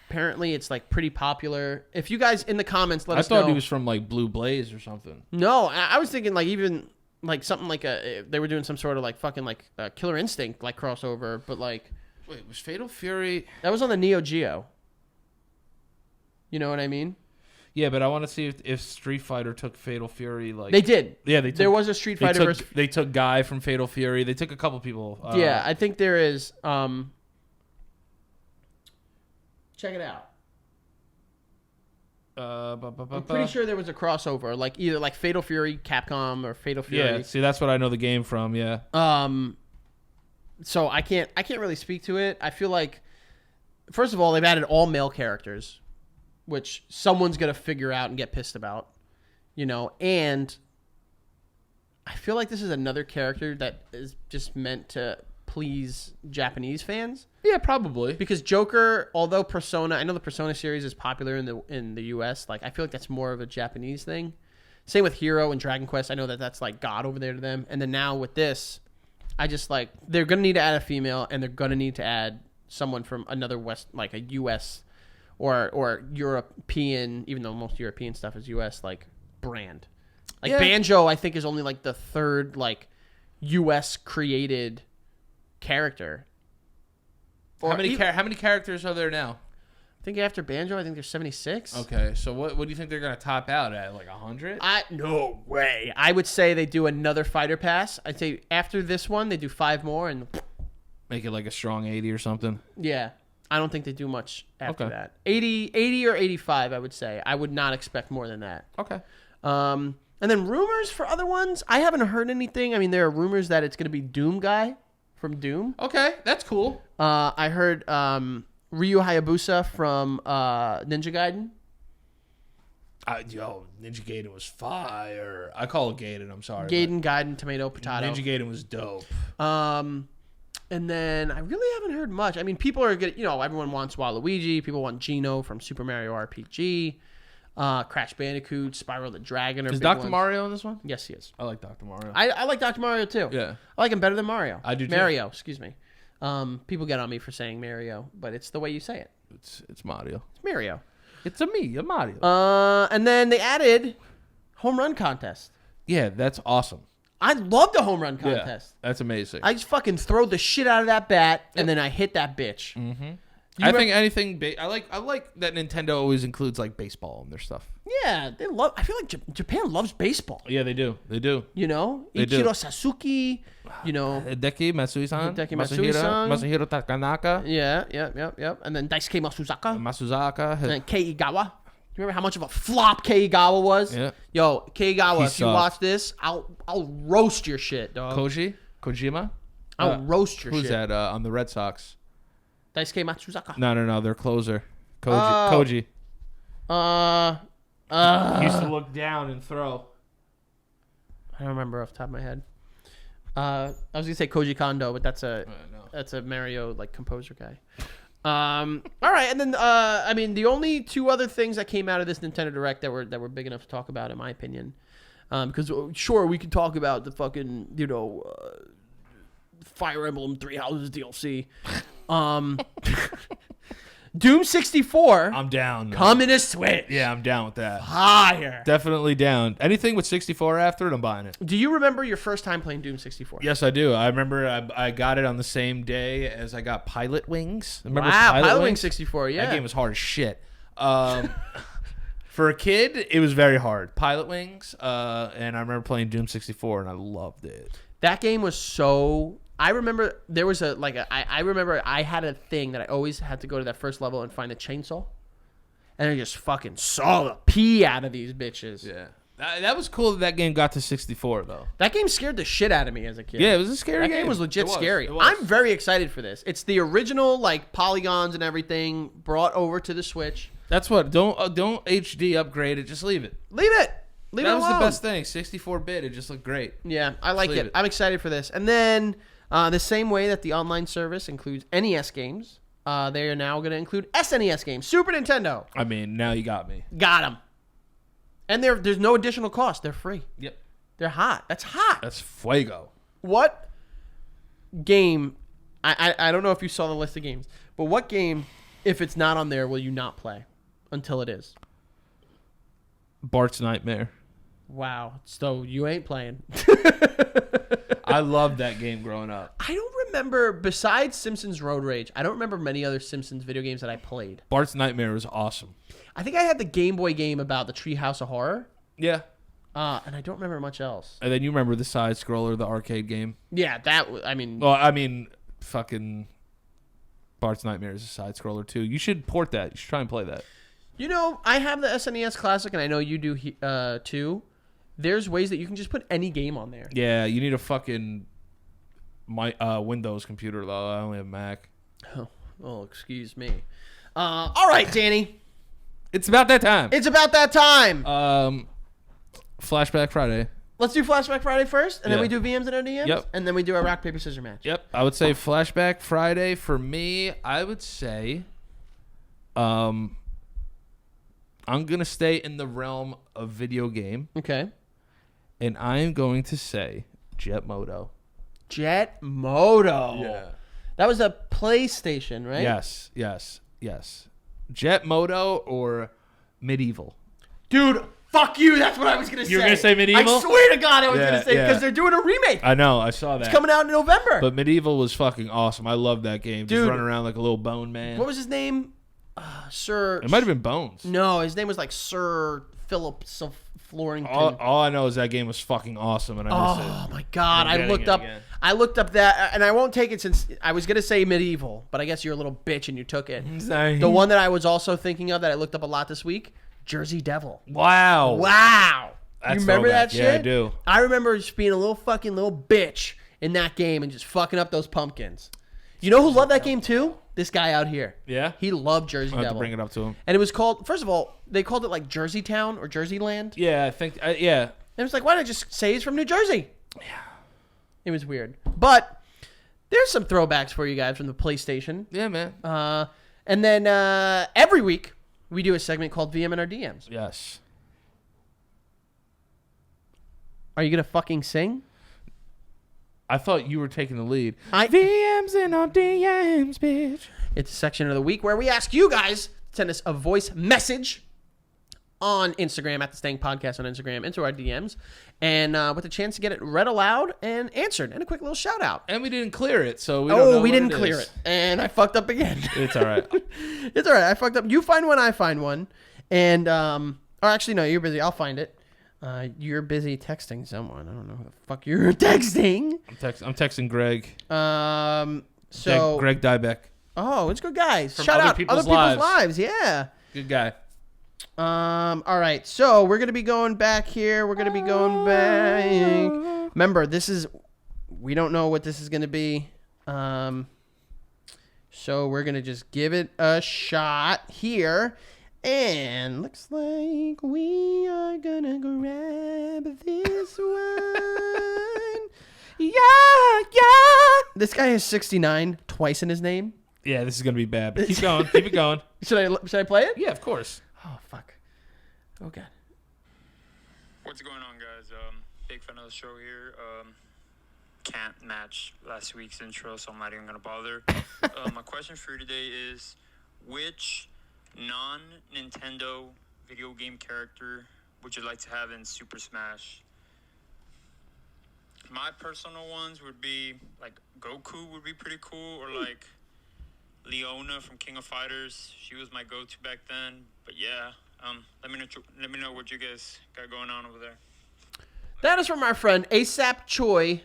Apparently, it's like pretty popular. If you guys in the comments let us know. I thought he was from like Blue Blaze or something. No, I was thinking like even like something like they were doing some sort of like fucking like Killer Instinct like crossover, but like wait, was Fatal Fury? That was on the Neo Geo. You know what I mean? Yeah, but I want to see if Street Fighter took Fatal Fury. Like they did. Yeah, there was a Street Fighter. They took Guy from Fatal Fury. They took a couple people. Yeah, I think there is. Check it out. I'm pretty sure there was a crossover, like either like Fatal Fury, Capcom, or Fatal Fury. Yeah, see, that's what I know the game from. Yeah. So I can't really speak to it. I feel like, first of all, they've added all male characters, which someone's gonna figure out and get pissed about, And I feel like this is another character that is just meant to please Japanese fans. Yeah, probably. Because Joker, although I know the Persona series is popular in the US, like I feel like that's more of a Japanese thing. Same with Hero and Dragon Quest. I know that's like God over there to them. And then now with this, I just like they're gonna need to add a female, and they're gonna need to add someone from another West, like a US or European, even though most European stuff is US, like brand. Like Banjo, I think is only like the third like US created character. How many characters are there now? think after Banjo, I think they're 76. Okay, so what do you think they're gonna top out at? Like 100? No way. I would say they do another fighter pass. I'd say after this one, they do 5 more and Make it like a strong 80 or something. yeah. I don't think they do much after that. 80 or 85, I would say. I would not expect more than that. Okay. And then rumors for other ones, I haven't heard anything. I mean, there are rumors that it's going to be Doom Guy from Doom. Okay, that's cool. I heard Ryu Hayabusa from Ninja Gaiden. Ninja Gaiden was fire. I call it Gaiden, I'm sorry. Gaiden, tomato, potato. Ninja Gaiden was dope. And then I really haven't heard much. I mean, people are getting, everyone wants Waluigi. People want Geno from Super Mario RPG. Crash Bandicoot, Spyro the Dragon. Is Dr. Mario in this one? Yes, he is. I like Dr. Mario. I like Dr. Mario too. Yeah. I like him better than Mario. I do too. Mario, excuse me. People get on me for saying Mario, but it's the way you say it. It's Mario. It's Mario. It's a Mario. And then they added home run contest. Yeah, that's awesome. I love the home run contest. Yeah, that's amazing. I just fucking throw the shit out of that bat, and then I hit that bitch. Mm-hmm. I think anything. I like that Nintendo always includes like baseball in their stuff. Yeah, they love. I feel like Japan loves baseball. Yeah, they do. They do. Ichiro Sasuke. Hideki Matsui-san. Masahiro Takanaka. Yeah. And then Daisuke Masuzaka. And then Kei Igawa. Do you remember how much of a flop Kei Igawa was? Yeah. Yo, Kei Igawa, if you watch this, I'll roast your shit, dog. Kojima. I'll roast your shit. Who's that on the Red Sox? Daisuke Matsuzaka. No, their closer. Koji. He used to look down and throw. I don't remember off the top of my head. I was gonna say Koji Kondo, but that's a Mario like composer guy. All right, and then the only 2 other things that came out of this Nintendo Direct that were big enough to talk about, in my opinion, because sure we can talk about the fucking Fire Emblem 3 Houses DLC. Doom 64. I'm down. Coming to Switch. Yeah, I'm down with that. Higher. Definitely down. Anything with 64 after it, I'm buying it. Do you remember your first time playing Doom 64? Yes, I do. I remember I got it on the same day as I got Pilot Wings. Remember Pilot Wings 64, yeah. That game was hard as shit. For a kid, it was very hard. Pilot Wings, and I remember playing Doom 64, and I loved it. That game was so... I remember there was I remember I had a thing that I always had to go to that first level and find a chainsaw. And I just fucking saw the pee out of these bitches. Yeah. That was cool that game got to 64, though. That game scared the shit out of me as a kid. Yeah, it was a scary game. That game was legit scary. It was. I'm very excited for this. It's the original, like, polygons and everything brought over to the Switch. That's what. Don't HD upgrade it. Just leave it. Leave it. Leave it alone. That was the best thing. 64-bit. It just looked great. Yeah, I like it. I'm excited for this. And then... the same way that the online service includes NES games, they are now going to include SNES games. Super Nintendo. I mean, now you got me. Got them. And there's no additional cost. They're free. Yep. They're hot. That's hot. That's fuego. What game, I don't know if you saw the list of games, but what game, if it's not on there, will you not play until it is? Bart's Nightmare. Wow. So you ain't playing. I loved that game growing up. I don't remember, besides Simpsons Road Rage, I don't remember many other Simpsons video games that I played. Bart's Nightmare was awesome. I think I had the Game Boy game about the Treehouse of Horror. Yeah. And I don't remember much else. And then you remember the side scroller, the arcade game? Yeah, fucking Bart's Nightmare is a side scroller too. You should port that. You should try and play that. I have the SNES Classic, and I know you do too. There's ways that you can just put any game on there. Yeah, you need a fucking Windows computer, though. I only have Mac. Oh, excuse me. All right, Danny. It's about that time. Flashback Friday. Let's do Flashback Friday first, and then we do VMs and ODMs, Yep. and then we do a rock, paper, scissors match. Yep. I would say Flashback Friday for me, I would say I'm going to stay in the realm of video game. Okay. And I'm going to say Jet Moto. Jet Moto. Yeah. That was a PlayStation, right? Yes. Jet Moto or Medieval. Dude, fuck you. That's what I was going to say. You were going to say Medieval? I swear to God I was going to say, because they're doing a remake. I know. I saw that. It's coming out in November. But Medieval was fucking awesome. I love that game. Dude, just running around like a little bone man. What was his name? Sir. It might have been Bones. No, his name was like Sir Philip Florington. All I know is that game was fucking awesome, and I miss it. Oh my god! I looked up that, and I won't take it since I was gonna say medieval, but I guess you're a little bitch and you took it. Sorry. The one that I was also thinking of that I looked up a lot this week, Jersey Devil. Wow. You remember that shit? Yeah, I do. I remember just being a little bitch in that game and just fucking up those pumpkins. You know who loved that game too? This guy out here. Yeah? He loved Jersey I'll have Devil. to bring it up to him. And it was called, first of all, they called it like Jersey Town or Jersey Land. Yeah, I think, yeah. And it was like, why don't I just say he's from New Jersey? Yeah. It was weird. But there's some throwbacks for you guys from the PlayStation. Yeah, man. And then every week, we do a segment called VM in our DMs. Yes. Are you going to fucking sing? I thought you were taking the lead. VMs in our DMs, bitch. It's a section of the week where we ask you guys to send us a voice message on Instagram at the Stank Podcast on Instagram into our DMs, and with a chance to get it read aloud and answered, and a quick little shout out. And we didn't clear it, so we don't know we what didn't it clear is. it, and I fucked up again. It's all right. It's all right. I fucked up. You find one, I find one, and or actually no, you're busy. I'll find it. You're busy texting someone. I don't know who the fuck you're texting. I'm texting Greg. So Greg Dybeck. Oh, it's good guys. From Shout Other out People's other people's Lives. lives. Yeah. Good guy. All right. So we're gonna be going back here. We're gonna be going back. Remember, we don't know what this is gonna be. So we're gonna just give it a shot here. And looks like we are gonna grab this one. Yeah. This guy has 69 twice in his name. Yeah, this is gonna be bad. But keep going. Keep it going. Should I play it? Yeah, of course. Oh fuck. Oh god. What's going on, guys? Big fan of the show here. Can't match last week's intro, so I'm not even gonna bother. My question for you today is, which non-Nintendo video game character would you like to have in Super Smash? My personal ones would be like Goku would be pretty cool, or like Leona from King of Fighters. She was my go-to back then. But yeah, let me know what you guys got going on over there. That is from our friend ASAP Choi,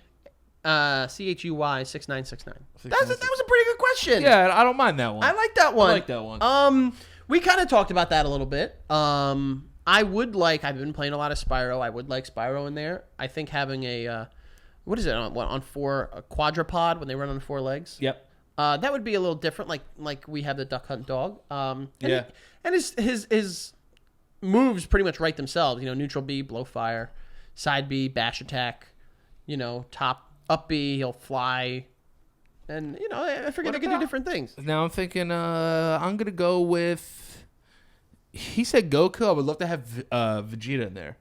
CHUY 6969. That was a pretty good question. Yeah, I don't mind that one. I like that one. I like that one. We kind of talked about that a little bit. I've been playing a lot of Spyro. I would like Spyro in there. I think having a, what is it, a quadrupod when they run on 4 legs? Yep. That would be a little different, like we have the Duck Hunt dog. Yeah. And his moves pretty much write themselves. You know, neutral B, blow fire, side B, bash attack. You know, up B, he'll fly. And, you know, I forget they can do different things. Now I'm thinking, I'm going to go with, he said Goku. I would love to have Vegeta in there.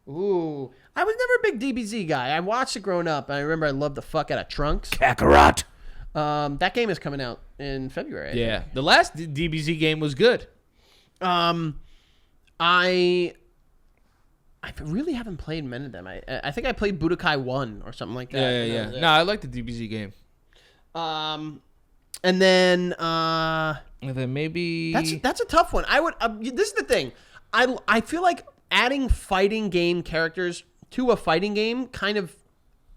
Ooh. I was never a big DBZ guy. I watched it growing up, and I remember I loved the fuck out of Trunks. Kakarot. That game is coming out in February. I think. The last DBZ game was good. I really haven't played many of them. I think I played Budokai 1 or something like that. Yeah. No, I like the DBZ game. And then maybe that's a tough one. I would. This is the thing. I feel like adding fighting game characters to a fighting game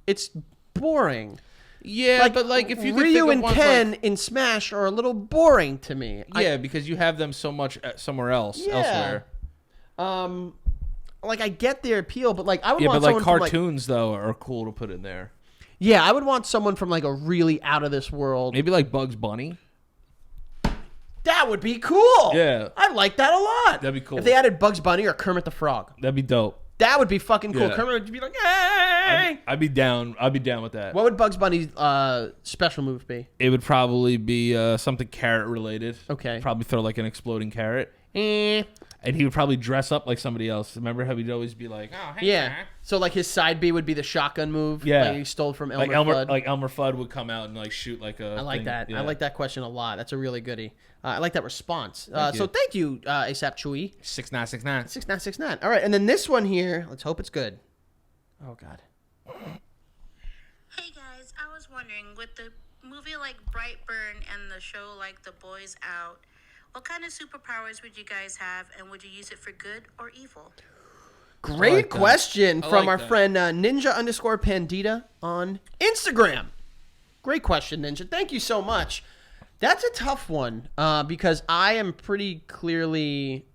it's boring. Yeah, but like if you Ryu and think of Ken in Smash are a little boring to me. Because you have them so much somewhere else, elsewhere. Like I get their appeal, but like I would want but like someone cartoons though are cool to put in there. Yeah, I would want someone from like a really out of this world. Maybe like Bugs Bunny. That would be cool. Yeah. I like that a lot. That'd be cool. If they added Bugs Bunny or Kermit the Frog. That'd be dope. That would be fucking cool. Yeah. Kermit would be like, hey! I'd be down. I'd be down with that. What would Bugs Bunny's special move be? It would probably be something carrot related. Okay. Probably throw like an exploding carrot. And he would probably dress up like somebody else. Remember how he'd always be like, oh, hey, yeah. man. So like his side B would be the shotgun move. Yeah. Like he stole from Elmer Fudd. Like Elmer Fudd would come out and like shoot like a I like thing. that. Yeah. I like that question a lot. That's a really goodie. I like that response. Thank you. So thank you, ASAP Chewy. 6969. 6969. All right, and then this one here. Let's hope it's good. Oh God. Hey guys, I was wondering, with the movie like Brightburn and the show like The Boys Out, What kind of superpowers would you guys have, and would you use it for good or evil? Great question from our that. friend Ninja_Pandita on Instagram. Great question, Ninja. Thank you so much. That's a tough one because I am pretty clearly,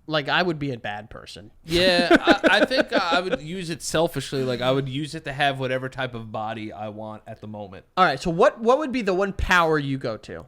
like, I would be a bad person. Yeah, I think I would use it selfishly. Like, I would use it to have whatever type of body I want at the moment. All right, so what would be the one power you go to?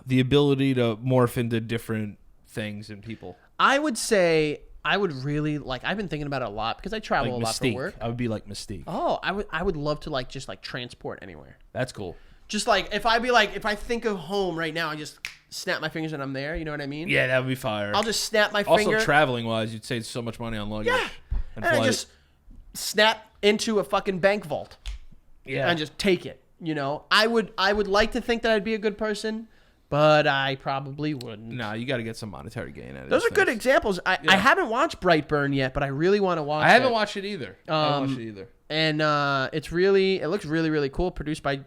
The ability to morph into different things and people. I would say I would really like. I've been thinking about it a lot because I travel Like a lot Mystique. for work. I would be like Mystique. Oh, I would love to like just like transport anywhere. That's cool. Just like if I think of home right now, I just snap my fingers and I'm there. You know what I mean? Yeah, that would be fire. I'll just snap my also, finger. traveling wise, you'd save so much money on luggage. Yeah. And I flight. just snap into a fucking bank vault. Yeah. And just take it. You know, I would like to think that I'd be a good person, but I probably wouldn't. No, you got to get some monetary gain out of Those these are good things. examples. I haven't watched Brightburn yet, but I really want to watch it. I haven't watched it either. And it looks really, really cool. Produced by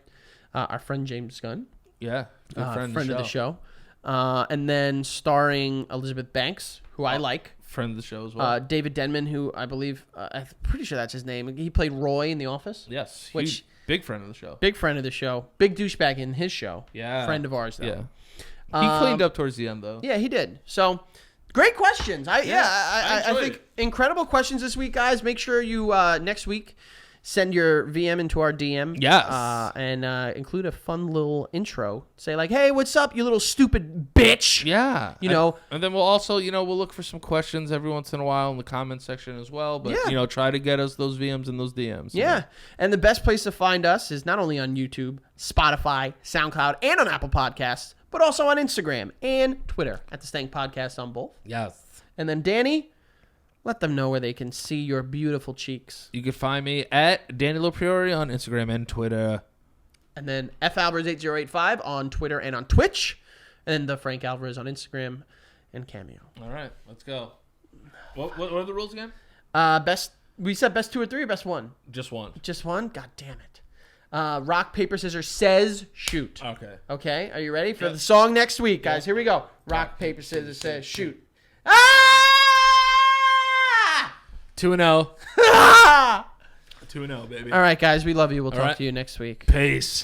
our friend James Gunn. Yeah. Good friend of the show. And then starring Elizabeth Banks, who I like. Friend of the show as well. David Denman, who I believe, I'm pretty sure that's his name. He played Roy in The Office. Yes. Which big friend of the show. Big friend of the show. Big douchebag in his show. Yeah. Friend of ours, though. Yeah. He cleaned up towards the end, though. Yeah, he did. So, great questions. I think incredible questions this week, guys. Make sure you, next week, send your VM into our DM. Yes. And include a fun little intro. Say like, hey, what's up, you little stupid bitch? Yeah. You know. And then we'll also, we'll look for some questions every once in a while in the comment section as well. But, try to get us those VMs and those DMs. Yeah. And the best place to find us is not only on YouTube, Spotify, SoundCloud, and on Apple Podcasts, but also on Instagram and Twitter at the Stank Podcast on both. Yes. And then, Danny, let them know where they can see your beautiful cheeks. You can find me at Danny Lopriori on Instagram and Twitter. And then FAlvarez8085 on Twitter and on Twitch. And then the Frank Alvarez on Instagram and Cameo. All right, let's go. What are the rules again? We said best 2 or 3 or best 1? Just one. Just 1? God damn it. Rock, paper, scissors says shoot. Okay. Okay, are you ready for the song next week, guys? Here we go. Rock, paper, scissors says shoot. 2-0. 2-0, baby. All right, guys, we love you. We'll talk right. to you next week. Peace.